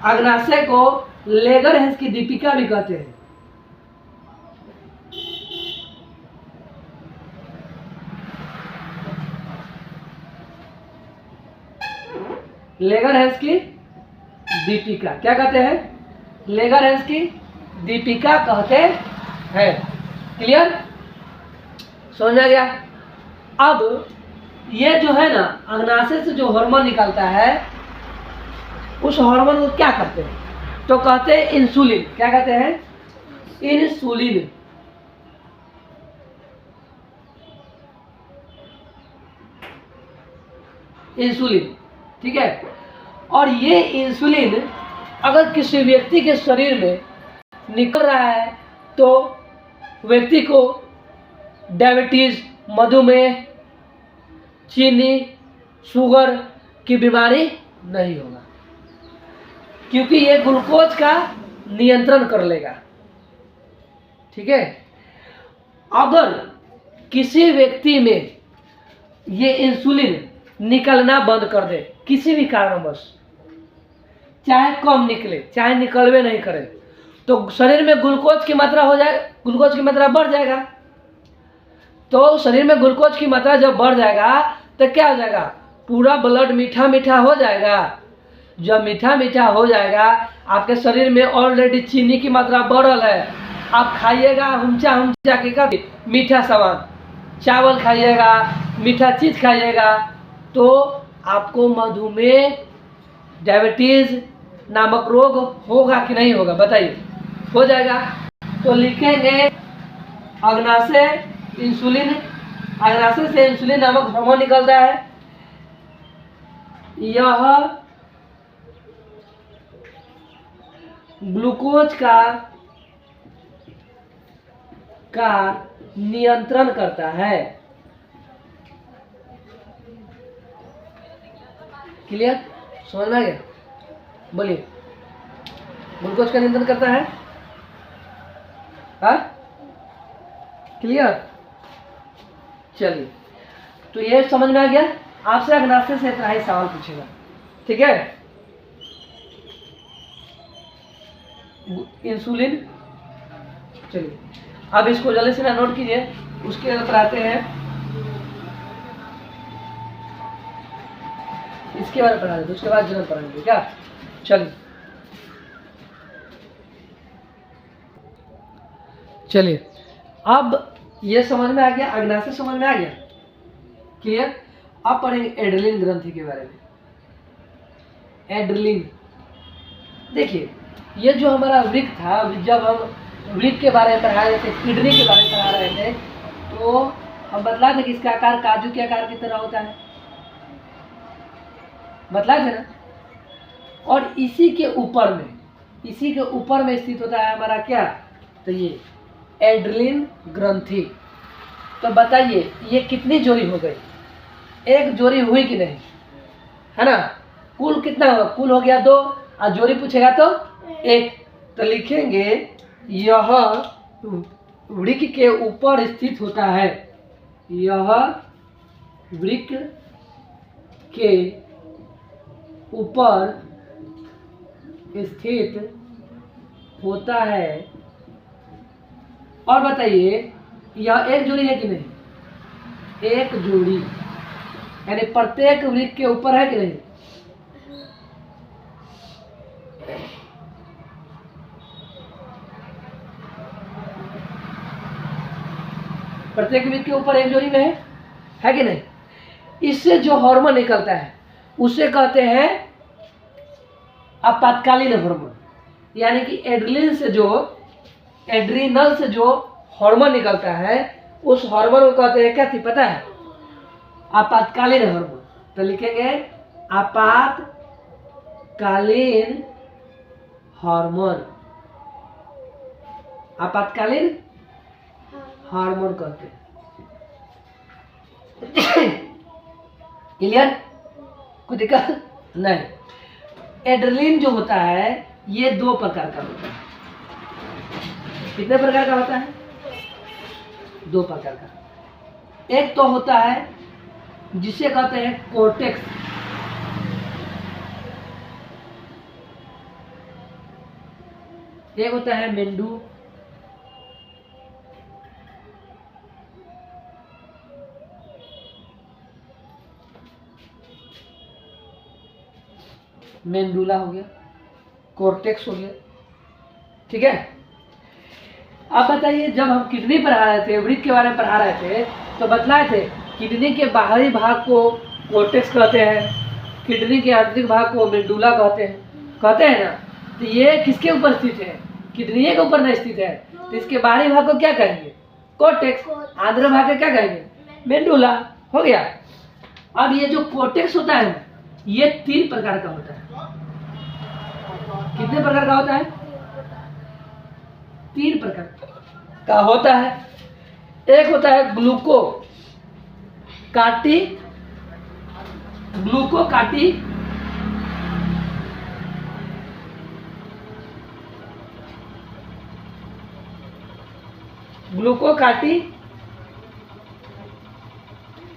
अग्नाशय को लेगरहेंस की दीपिका भी कहते हैं। लेगरहेंस की दीपिका क्या कहते हैं? लेगरहेंस की दीपिका कहते हैं। क्लियर? समझ आ गया? अब ये जो है ना, अग्नाशय से जो हार्मोन निकलता है, उस हार्मोन को क्या कहते हैं? तो कहते हैं इंसुलिन। क्या कहते हैं? इंसुलिन। इंसुलिन, ठीक है। और ये इंसुलिन अगर किसी व्यक्ति के शरीर में निकल रहा है तो व्यक्ति को डायबिटीज, मधुमेह, चीनी, शुगर की बीमारी नहीं होगा, क्योंकि ये ग्लूकोज का नियंत्रण कर लेगा। ठीक है। अगर किसी व्यक्ति में ये इंसुलिन निकलना बंद कर दे किसी भी कारणवश, चाहे कम निकले चाहे निकलवे नहीं करे, तो शरीर में ग्लूकोज की मात्रा हो जाए, ग्लूकोज की मात्रा बढ़ जाएगा। तो शरीर में ग्लूकोज की मात्रा जब बढ़ जाएगा तो क्या हो जाएगा, पूरा ब्लड मीठा मीठा हो जाएगा। जब मीठा मीठा हो जाएगा, आपके शरीर में ऑलरेडी चीनी की मात्रा बढ़ल है, आप खाइएगा हुमचा हुमचा के कभी मीठा सामान, चावल खाइएगा, मीठा चीज़ खाइएगा, तो आपको मधुमेह, डायबिटीज़ नामक रोग होगा कि नहीं होगा, बताइए। हो जाएगा। तो लिखेंगे अग्नाशय इंसुलिन, अग्नाशय से इंसुलिन नामक हार्मोन निकलता है। यह ग्लूकोज का नियंत्रण करता है। क्लियर, समझ में आ गया? बोलिए, ग्लूकोज का नियंत्रण करता है। हाँ, क्लियर। चलिए, तो ये समझ में आ गया। आपसे अग्नाशय से इतना ही सवाल पूछेगा, ठीक है। इंसुलिन, चलिए अब इसको जल्दी से ना नोट कीजिए, उसके ऊपर आते हैं, इसके बारे में पढ़ा देते, उसके बाद जनरल पढ़ाएंगे क्या। चलिए चलिए, अब ये समझ में आ गया, अग्नाशय समझ में आ गया, क्लियर। अब पढ़ेंगे एड्रेनलिन ग्रंथि के बारे में। एड्रेनलिन, देखिए ये जो हमारा वृक्क था, जब हम वृक्क के बारे में पढ़ा रहे थे, किडनी के बारे में पढ़ा रहे थे, तो हम बतलाए थे कि इसका आकार काजू के आकार की तरह होता है, बतलाए थे ना। और इसी के ऊपर में स्थित होता है हमारा क्या, तो ये एड्रेनलिन ग्रंथि। तो बताइए ये कितनी जोड़ी हो गई, एक जोड़ी हुई कि नहीं, है ना। कुल कितना होगा, कुल हो गया 2, और जोड़ी पूछेगा तो 1। तो लिखेंगे यह वृक्क के ऊपर स्थित होता है, यह वृक्क के ऊपर स्थित होता है। और बताइए यह एक जोड़ी है कि नहीं, एक जोड़ी, यानी प्रत्येक वृक्क के ऊपर है कि नहीं। प्रत्येक वृक्क के ऊपर एक जोड़ी में है कि नहीं। इससे जो हार्मोन निकलता है उसे कहते हैं आपातकालीन हार्मोन, यानी कि एड्रीनल से जो हार्मोन निकलता है उस हार्मोन को कहते हैं क्या थी पता है, आपातकालीन हार्मोन। तो लिखेंगे आपातकालीन हार्मोन, आपातकालीन हार्मोन कहते हैं। क्लियर, कोई दिक्कत नहीं। एड्रेनलिन जो होता है ये 2 प्रकार का होता है। कितने प्रकार का होता है, 2 प्रकार का। एक तो होता है जिसे कहते हैं कोर्टेक्स, एक होता है मेंडू, मेंडुला हो गया, कोर्टेक्स हो गया, ठीक है। अब बताइए जब हम किडनी पढ़ा रहे थे, वृक्क के बारे में पढ़ा रहे थे, तो बतलाए थे किडनी के बाहरी भाग को कोर्टेक्स कहते हैं, किडनी के आंतरिक भाग को मेंडुला कहते हैं ना। तो ये किसके ऊपर स्थित है, किडनी के ऊपर नहीं स्थित है, तो इसके बाहरी भाग को क्या कहेंगे, कोर्टेक्स, आंतरिक भाग को क्या कहेंगे, मेंडुला, हो गया। अब ये जो कोर्टेक्स होता है ये 3 प्रकार का होता है। कितने प्रकार का होता है, 3 प्रकार का होता है। एक होता है ग्लूकोकार्टी,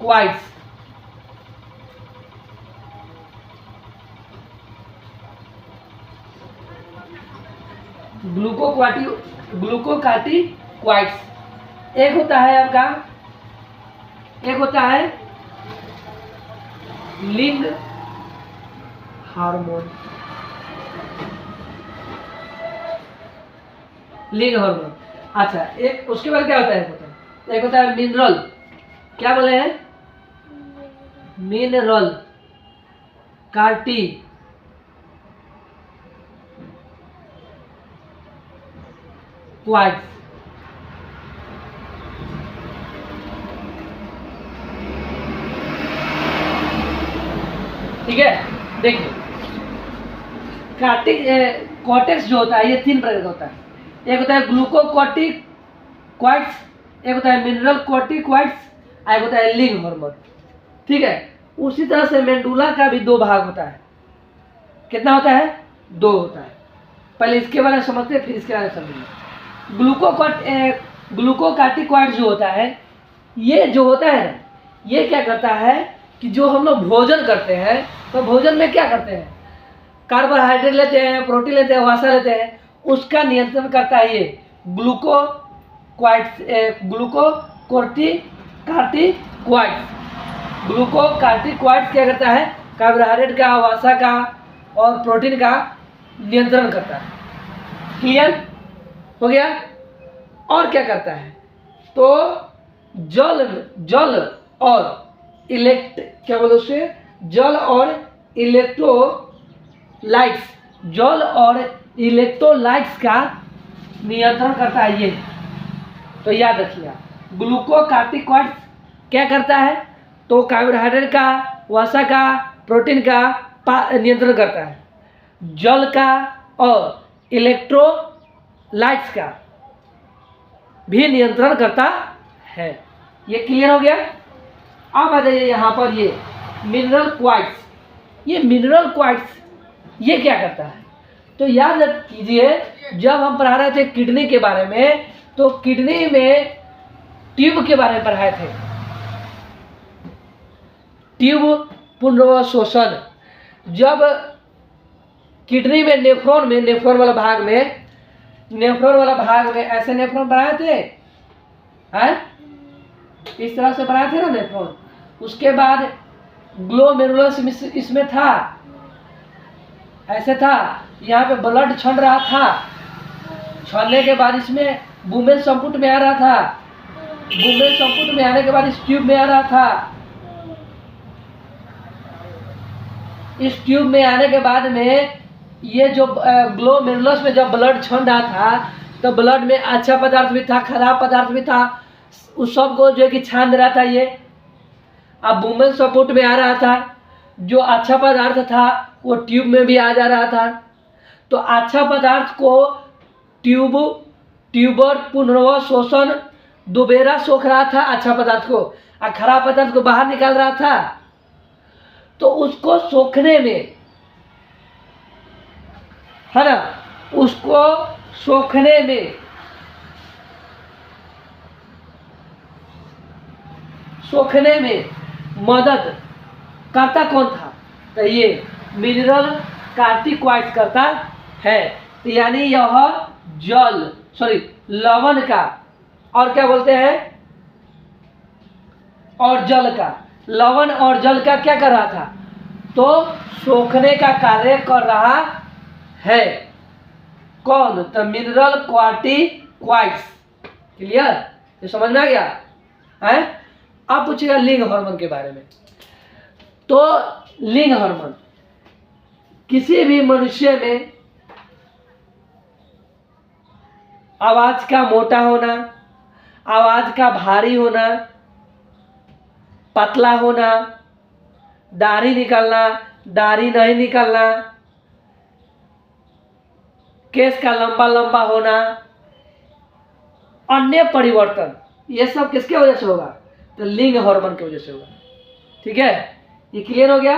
क्वाइट्स, ग्लूकोकार्टिकॉइड्स। एक होता है आपका, एक होता है लिंग हार्मोन, लिंग हार्मोन। अच्छा, एक उसके बाद क्या होता है, एक होता है मिनरल, क्या बोले हैं, मिनरल कार्टिकॉइड्स। ठीक है, देखिए कॉर्टेक्स जो होता है ये 3 प्रकार का होता है। एक होता है ग्लूकोकॉर्टिकॉइड्स, एक होता है मिनरल कॉर्टिकॉइड्स, एक होता है लिंग हार्मोन। ठीक है, उसी तरह से मेंडुला का भी 2 भाग होता है। कितना होता है, 2 होता है। पहले इसके बारे में समझते हैं, फिर इसके बारे में समझेंगे। ग्लूकोकार्टिकॉइड जो होता है, ये जो होता है ये क्या करता है कि जो हम लोग भोजन करते हैं, तो भोजन में क्या करते हैं, कार्बोहाइड्रेट लेते हैं, प्रोटीन लेते हैं, वसा लेते हैं, उसका नियंत्रण करता है ये ग्लूकोकार्टिकॉइड्स क्या करता है, कार्बोहाइड्रेट का, वसा का और प्रोटीन का नियंत्रण करता है। क्लियर हो गया। और क्या करता है, तो जल और क्या बोलो उसे, जल और इलेक्ट्रोलाइट्स, जल और इलेक्ट्रोलाइट्स का नियंत्रण करता है ये। तो याद रखिएगा, ग्लूकोकार्टिकॉइड्स क्या करता है, तो कार्बोहाइड्रेट का, वसा का, प्रोटीन का नियंत्रण करता है, जल का और इलेक्ट्रोलाइट्स का भी नियंत्रण करता है। ये क्लियर हो गया। अब आ जाइए यहाँ पर, ये मिनरल क्वाइड्स, ये मिनरल क्वाइड्स ये क्या करता है, तो याद कीजिए जब हम पढ़ा रहे थे किडनी के बारे में, तो किडनी में ट्यूब के बारे में पढ़ाए थे, ट्यूब पुनर्वशोषण। जब किडनी में नेफ्रॉन वाला भाग में ऐसे नेफ्रॉन बनाए थे, हैं इस तरह से बनाए थे ना नेफ्रॉन। उसके बाद ग्लोमेरुलस इसमें था, ऐसे था, यहाँ पे ब्लड छन रहा था, छनने के बाद इसमें वुमेन संपुट में आ रहा था, वुमेन संपुट में आने के बाद इस ट्यूब में आ रहा था, इस ट्यूब में आने के बाद में ये जो ग्लोमेरुलस में जब ब्लड छन रहा था, तो ब्लड में अच्छा पदार्थ भी था, खराब पदार्थ भी था, उस सब को जो है कि छान रहा था ये। अब वुमेन सपोर्ट में आ रहा था, जो अच्छा पदार्थ था वो ट्यूब में भी आ जा रहा था। तो अच्छा पदार्थ को ट्यूबर पुनर्वशोषण दोबारा सोख रहा था अच्छा पदार्थ को, और खराब पदार्थ को बाहर निकाल रहा था। तो उसको सोखने में, है ना, उसको सोखने में मदद करता कौन था, तो ये मिनरल कार्टिकॉइड्स करता है। तो यानी यह लवण का, और क्या बोलते हैं, और जल का, लवण और जल का क्या कर रहा था, तो सोखने का कार्य कर रहा है। कौन, तो मिनरल कार्टिकॉइड्स। क्लियर, ये समझ में आ गया है। अब पूछिएगा लिंग हार्मोन के बारे में। तो लिंग हार्मोन किसी भी मनुष्य में आवाज का मोटा होना, आवाज का भारी होना, पतला होना, दाढ़ी निकलना, दाढ़ी नहीं निकलना, केस का लंबा लंबा होना, अन्य परिवर्तन, ये सब किसके वजह से होगा, तो लिंग हार्मोन की वजह से होगा। ठीक है, ये क्लियर हो गया।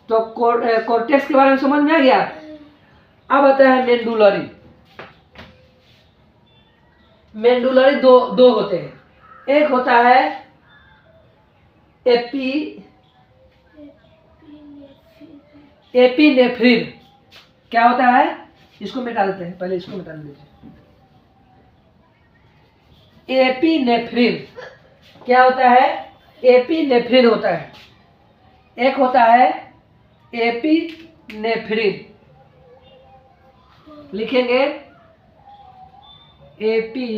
तो कॉर्टेक्स के बारे में समझ में आ गया। अब आता है मेंडुलरी। मेंडुलरी दो होते हैं, एक होता है एपिनेफ्रिन। क्या होता है, इसको मिटा देते हैं, पहले इसको मिटा दीजिए। एपिनेफ्रिन क्या होता है? एपिनेफ्रिन होता है। एक होता है एपिनेफ्रिन, लिखेंगे एपिनेफ्रिन,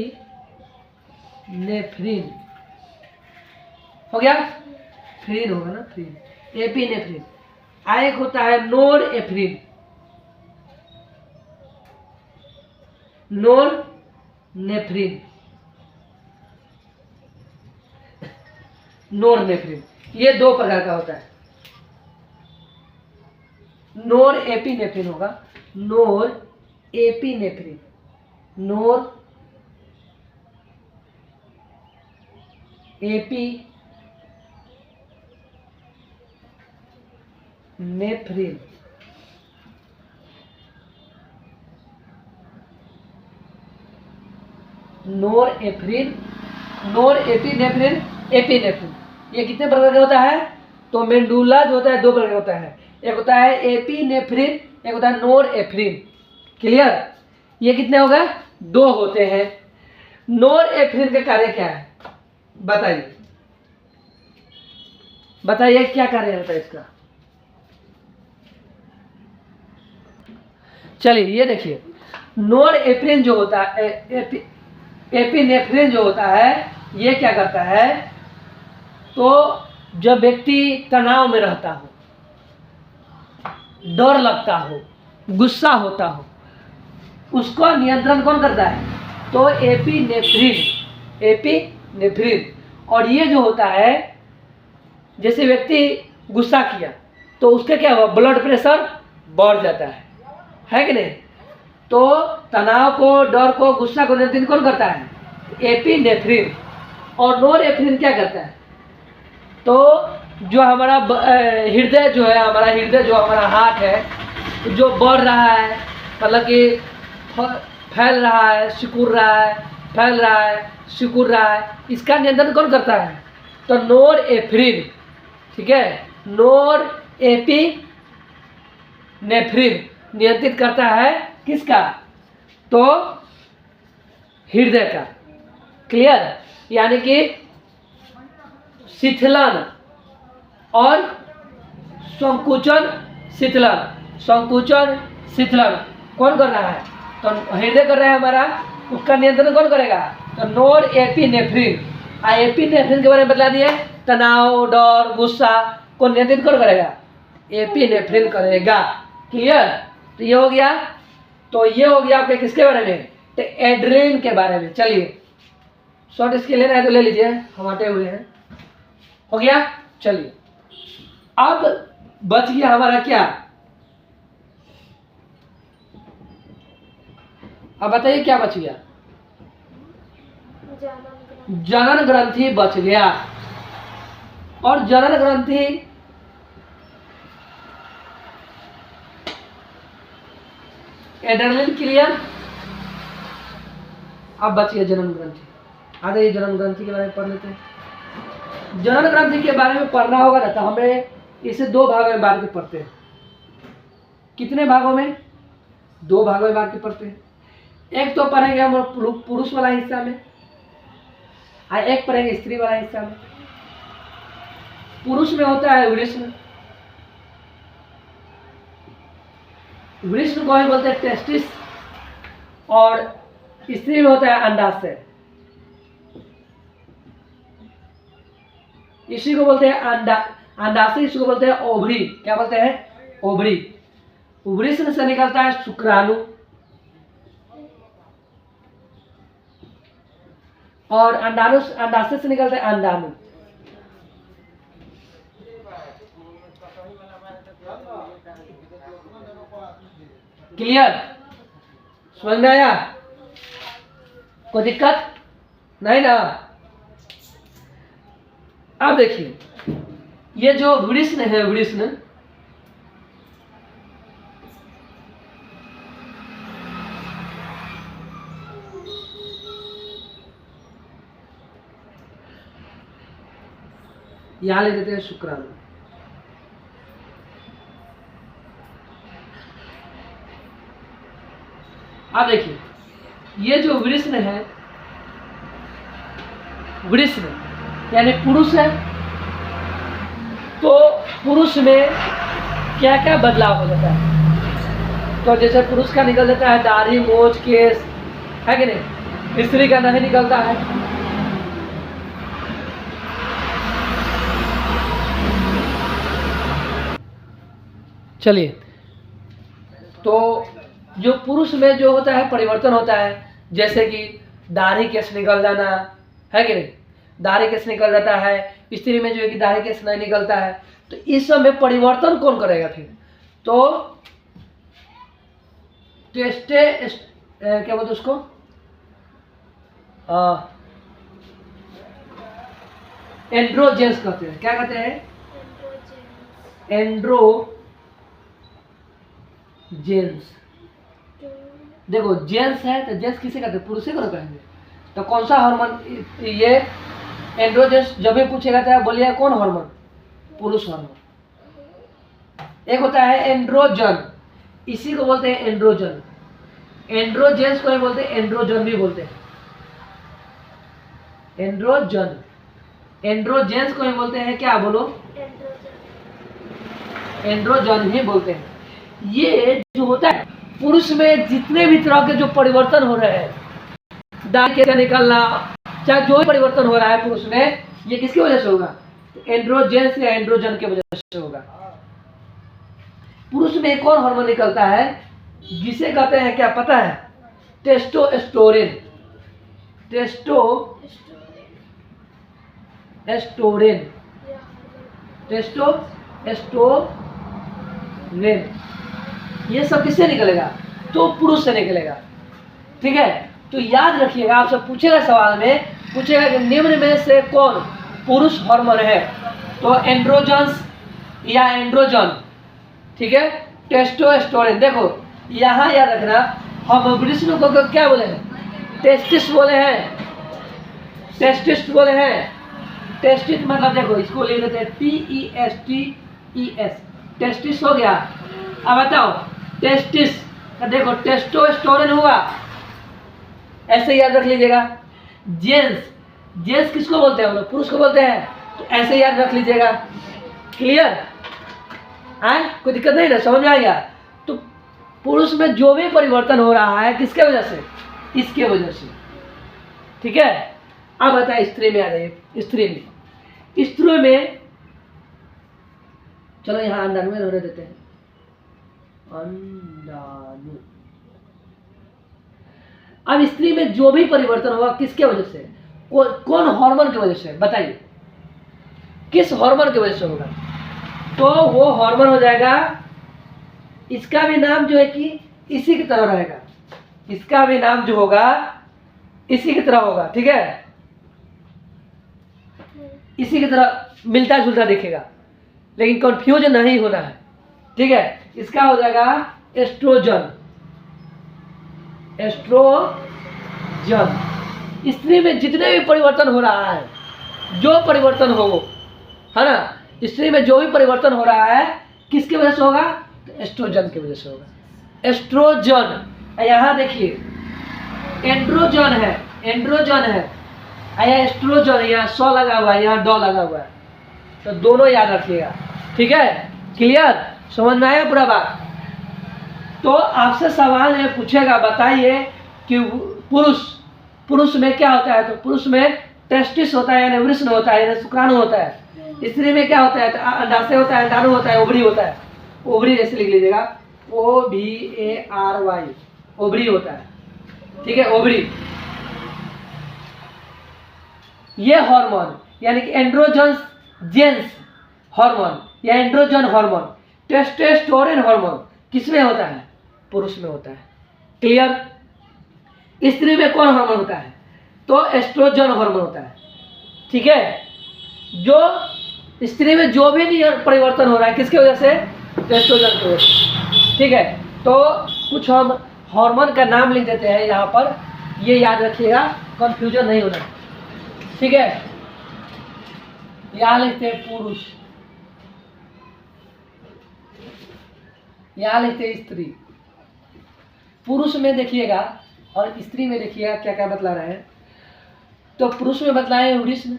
हो गया, फ्रीन होगा ना, फ्रीन, एपिनेफ्रिन। एक होता है नोरएफ्रिन, नोरनेफ्रिन, नोरनेफ्रिन, ये दो प्रकार का होता है। नोरएपिनेफ्रिन होगा, नोरएपिनेफ्रिन, नोरएपिनेफ्रिन, नोरएफ्रिन, नोरएपिनेफ्रिन, एपिनेफ्रिन। ये कितने प्रकार का होता है? तो मेंडुला जो होता है दो प्रकार का होता है, एक होता है एपिनेफ्रिन, एक होता है नोरएफ्रिन। क्लियर? ये कितने हो गए? दो होते हैं। नोरएफ्रिन का कार्य क्या है बताइए, बताइए क्या कार्य होता है इसका? चलिए ये देखिए, नोरएफ्रिन जो होता है, एपिनेफ्रिन जो होता है, ये क्या करता है? तो जब व्यक्ति तनाव में रहता हो, डर लगता हो, गुस्सा होता हो, उसको नियंत्रण कौन करता है? तो एपिनेफ्रिन, एपिनेफ्रिन। और ये जो होता है, जैसे व्यक्ति गुस्सा किया तो उसका क्या हुआ? ब्लड प्रेशर बढ़ जाता है कि नहीं? तो तनाव को, डर को, गुस्सा को नियंत्रित कौन करता है? एपिनेफ्रिन। और नोरएफ्रिन क्या करता है? तो जो हमारा हृदय जो है, हमारा हृदय जो हमारा हार्ट है, जो बढ़ रहा है, मतलब कि फैल रहा है, सिकुड़ रहा है, फैल रहा है, सिकुड़ रहा है, इसका नियंत्रण कौन करता है? तो नोरएफ्रिन। ठीक है, नोरएपिनेफ्रिन नियंत्रित करता है किसका? तो हृदय का। क्लियर? यानी कि शिथिलन और संकुचन, शिथिलन, संकुचन, शिथिलन कौन कर रहा है? तो हृदय कर रहा है हमारा, उसका नियंत्रण कौन करेगा? तो नोरएपिनेफ्रिन। एपिनेफ्रिन के बारे में बता दिए, तनाव, डर, गुस्सा को नियंत्रित कौन करेगा? एपिनेफ्रिन करेगा। क्लियर? तो ये हो गया। तो ये हो गया आपके किसके बारे में? तो एड्रेनलिन के बारे में। चलिए शॉर्ट इसके लेना है तो ले लीजिए, हम हटे हुए हैं। हो गया? चलिए अब बच गया हमारा क्या? अब बताइए क्या बच गया? जनन ग्रंथि बच गया। और जनन ग्रंथि एड्रेनलिन। क्लियर? अब बच गया जनन ग्रंथि। आ जाइए जनन ग्रंथि के बारे में पढ़ लेते हैं। जनन ग्रंथि के बारे में पढ़ना होगा ना, तो हमें इसे दो भागों में बांट के पढ़ते हैं। कितने भागों में? दो भागों में बांट के पढ़ते हैं। एक तो पढ़ेंगे हम पुरुष वाला हिस्सा में, और एक पढ़ेंगे स्त्री वाला हिस्सा में। पुरुष में होता है वृषण, वृषण को ही बोलते हैं टेस्टिस, और स्त्री में होता है अंडाशय, इसी को बोलते हैं अंडाशय, इसको बोलते हैं ओवरी। क्या बोलते हैं? ओवरी। वृषण से निकलता है शुक्राणु, और अंडाशय से निकलता है अंडाणु। क्लियर? समझ में आया? कोई दिक्कत नहीं ना? अब देखिए, ये जो वृषण है, वृषण यहां ले देते हैं शुक्राणु। अब देखिए, ये जो वृषण है, वृषण यानी पुरुष है, तो पुरुष में क्या क्या बदलाव हो जाता है? तो जैसे पुरुष का निकल जाता है दाढ़ी, मोछ, केस, है कि नहीं? स्त्री का नहीं निकलता है। चलिए, तो जो पुरुष में जो होता है परिवर्तन होता है, जैसे कि दाढ़ी केस निकल जाना, है कि नहीं? दाढ़ी केस निकल जाता है। स्त्री में जो है कि दाढ़ी केस नहीं निकलता है। तो इस सब में परिवर्तन कौन करेगा फिर? तो क्या बोलते उसको, एंड्रोजेंस कहते हैं। क्या कहते हैं? एंड्रोजेंस। देखो, जेंस है तो जेंस किसे कहते हैं? पुरुष को कहेंगे। तो कौन सा हार्मोन ये एंड्रोजेंस जब भी पूछेगा तो बोलिए कौन हार्मोन? पुरुष हार्मोन। एक होता है एंड्रोजन, इसी को बोलते हैं एंड्रोजन। एंड्रोजेंस को ही बोलते हैं, एंड्रोजन भी बोलते हैं। एंड्रोजन, एंड्रोजेंस को ही बोलते हैं क्या? बोलो, एंड्रोजन ही बोलते हैं। ये जो होता है पुरुष में जितने भी तरह के जो परिवर्तन हो रहे हैं, दाढ़ी के निकलना, चाहे जो भी परिवर्तन हो रहा है पुरुष में, ये किसकी वजह से होगा? एंड्रोजेंस या एंड्रोजन की वजह से होगा। पुरुष में एक और हार्मोन निकलता है जिसे कहते हैं, क्या पता है? टेस्टोस्टेरोन। टेस्टोस्टेरोन, ये सब किससे निकलेगा? तो पुरुष से निकलेगा। ठीक है, तो याद रखिएगा, आपसे पूछेगा सवाल में, पूछेगा कि निम्न में से कौन पुरुष हार्मोन है? तो एंड्रोजन्स या एंड्रोजन, ठीक है, टेस्टोस्टेरोन। देखो यहाँ याद रखना, हम वृषण को क्या बोले हैं? टेस्टिस बोले हैं। टेस्टिस बोले हैं। टेस्टिस मतलब देखो, इसको लिख देते हैं TESTES, टेस्टिस हो गया। अब बताओ, टेस्टिस देखो, टेस्टोस्टेरोन हुआ, ऐसे याद रख लीजिएगा। जेंस, जेंस किसको बोलते हैं? हम लोग पुरुष को बोलते हैं, तो ऐसे याद रख लीजिएगा। क्लियर? कोई दिक्कत नहीं ना? समझ में आ गया? तो पुरुष में जो भी परिवर्तन हो रहा है किसके वजह से? इसके वजह से। ठीक है, अब बताए स्त्री में आ जाइए। स्त्री में चलो यहाँ अंडाणु में होने देते हैं। अंडाणु। अब स्त्री में जो भी परिवर्तन होगा किसके वजह से? कौन हार्मोन की वजह से? बताइए, किस हार्मोन की वजह से होगा? तो वो हार्मोन हो जाएगा, इसका भी नाम जो है कि इसी की तरह रहेगा। इसका भी नाम जो होगा इसी की तरह होगा। ठीक है, इसी की तरह मिलता जुलता दिखेगा, लेकिन कंफ्यूज नहीं होना है। ठीक है, इसका हो जाएगा एस्ट्रोजन। एस्ट्रोजन। स्त्री में जितने भी परिवर्तन हो रहा है, जो परिवर्तन हो, है ना, स्त्री में जो भी परिवर्तन हो रहा है किसकी वजह से होगा? तो एस्ट्रोजन की वजह से होगा। एस्ट्रोजन, यहाँ देखिए एंड्रोजन है, एंड्रोजन है, यहाँ एस्ट्रोजन, यहाँ सौ लगा हुआ है, यहाँ डॉ लगा हुआ है, तो दोनों याद रखिएगा। ठीक है, क्लियर? समझ में आया पूरा बात? तो आपसे सवाल है, पूछेगा, बताइए कि पुरुष में क्या होता है? तो पुरुष में टेस्टिस होता है, यानी वृषण होता है, यानी शुक्राणु होता है। स्त्री में क्या होता है? अंडाशय होता है, अंडाणु होता है, ओवरी होता है। ओवरी जैसे लिख लीजिएगा, OVARY, ओवरी होता है। ठीक है, ओवरी। ये हार्मोन यानी कि एंड्रोजन जेंस हार्मोन या एंड्रोजन हार्मोन, टेस्टोस्टेरोन हार्मोन किसमें होता है? पुरुष में होता है। क्लियर? स्त्री में कौन हार्मोन होता है? तो एस्ट्रोजन हार्मोन होता है। ठीक है, जो स्त्री में जो भी परिवर्तन हो रहा है किसकी वजह से? एस्ट्रोजन की वजह से। ठीक है, तो कुछ हम हार्मोन का नाम लिख देते हैं यहाँ पर, ये याद रखिएगा, कंफ्यूजन नहीं होना। ठीक है, यहाँ लिखते हैं पुरुष, यहाँ लिखते हैं स्त्री, पुरुष में देखिएगा और स्त्री में देखिएगा क्या क्या बतला रहे हैं। तो पुरुष में बतलाए वृष्ण,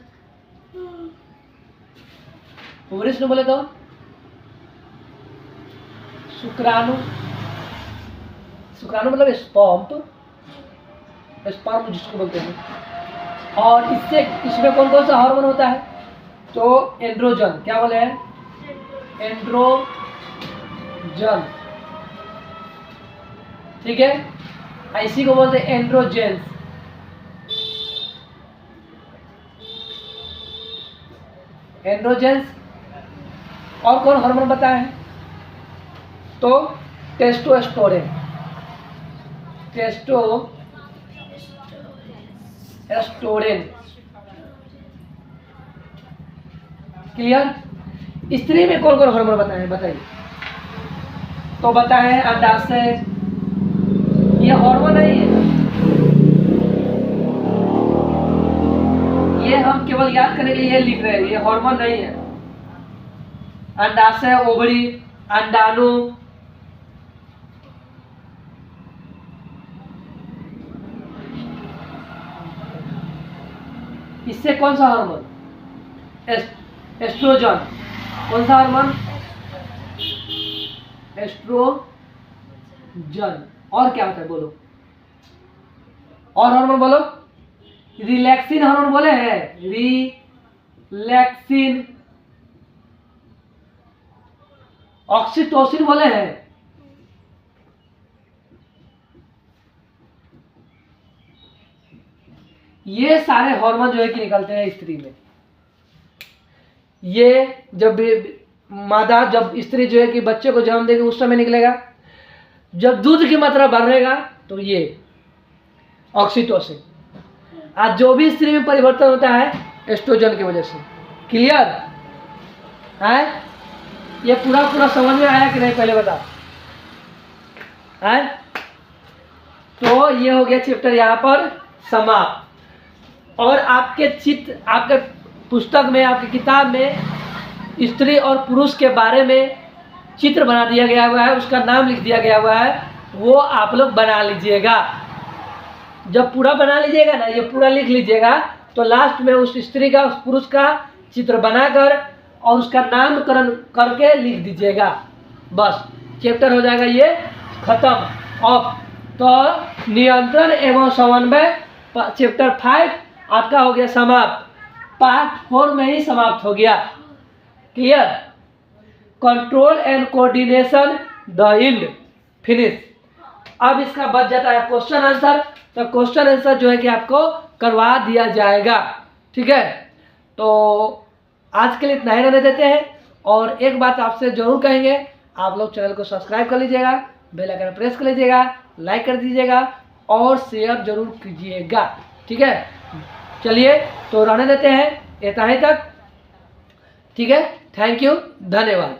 वृष्ण बोले तो शुक्राणु, शुक्राणु मतलब स्पर्म, स्पर्म जिसको बोलते हैं। और इससे इसमें कौन कौन सा हार्मोन होता है? तो एंड्रोजन, क्या बोले हैं? एंड्रोजन, ठीक है। इसी को बोलते हैं एंड्रोजेंस। एंड्रोजेंस और कौन हार्मोन बताए हैं? तो टेस्टोस्टेरोन, टेस्टोस्टेरोन, क्लियर। स्त्री में कौन कौन हार्मोन बताए हैं बताइए? तो बताए अंडाशय, ये हार्मोन नहीं है, ये हम केवल याद करने के लिए लिख रहे हैं, ये हार्मोन नहीं है। अंडाशय, ओवरी, अंडाणु, इससे कौन सा हार्मोन? एस्ट्रोजन। कौन सा हार्मोन? एस्ट्रोजन। और क्या होता है बोलो? और हार्मोन बोलो। रिलैक्सिन हार्मोन बोले हैं, रिलैक्सिन। ऑक्सीटोसिन बोले हैं। ये सारे हार्मोन जो है कि निकलते हैं स्त्री में। ये जब मादा, जब स्त्री जो है कि बच्चे को जन्म देगी उस समय निकलेगा। जब दूध की मात्रा बढ़ेगा तो ये ऑक्सीटोसिन। आज जो भी स्त्री में परिवर्तन होता है एस्ट्रोजन की वजह से। क्लियर है? ये पूरा पूरा समझ में आया कि नहीं पहले बता है? तो ये हो गया चैप्टर यहाँ पर समाप्त। और आपके आपके पुस्तक में, आपकी किताब में स्त्री और पुरुष के बारे में चित्र बना दिया गया हुआ है, उसका नाम लिख दिया गया हुआ है, वो आप लोग बना लीजिएगा। जब पूरा बना लीजिएगा ना, ये पूरा लिख लीजिएगा, तो लास्ट में उस स्त्री का, उस पुरुष का चित्र बनाकर और उसका नामकरण करके लिख दीजिएगा। बस चैप्टर हो जाएगा ये खत्म। ऑफ तो नियंत्रण एवं समन्वय चैप्टर 5 आपका हो गया समाप्त। पार्ट 4 में ही समाप्त हो गया। Clear. Control and coordination the end finish. अब इसका बच जाता है क्वेश्चन आंसर। तो क्वेश्चन आंसर जो है कि आपको करवा दिया जाएगा। ठीक है, तो आज के लिए इतना ही रहने देते हैं। और एक बात आपसे जरूर कहेंगे, आप लोग चैनल को सब्सक्राइब कर लीजिएगा, बेल आइकन प्रेस कर लीजिएगा, लाइक कर दीजिएगा और शेयर जरूर कीजिएगा। ठीक है, चलिए तो रहने देते हैं इतना ही तक। ठीक है, थैंक यू, धन्यवाद।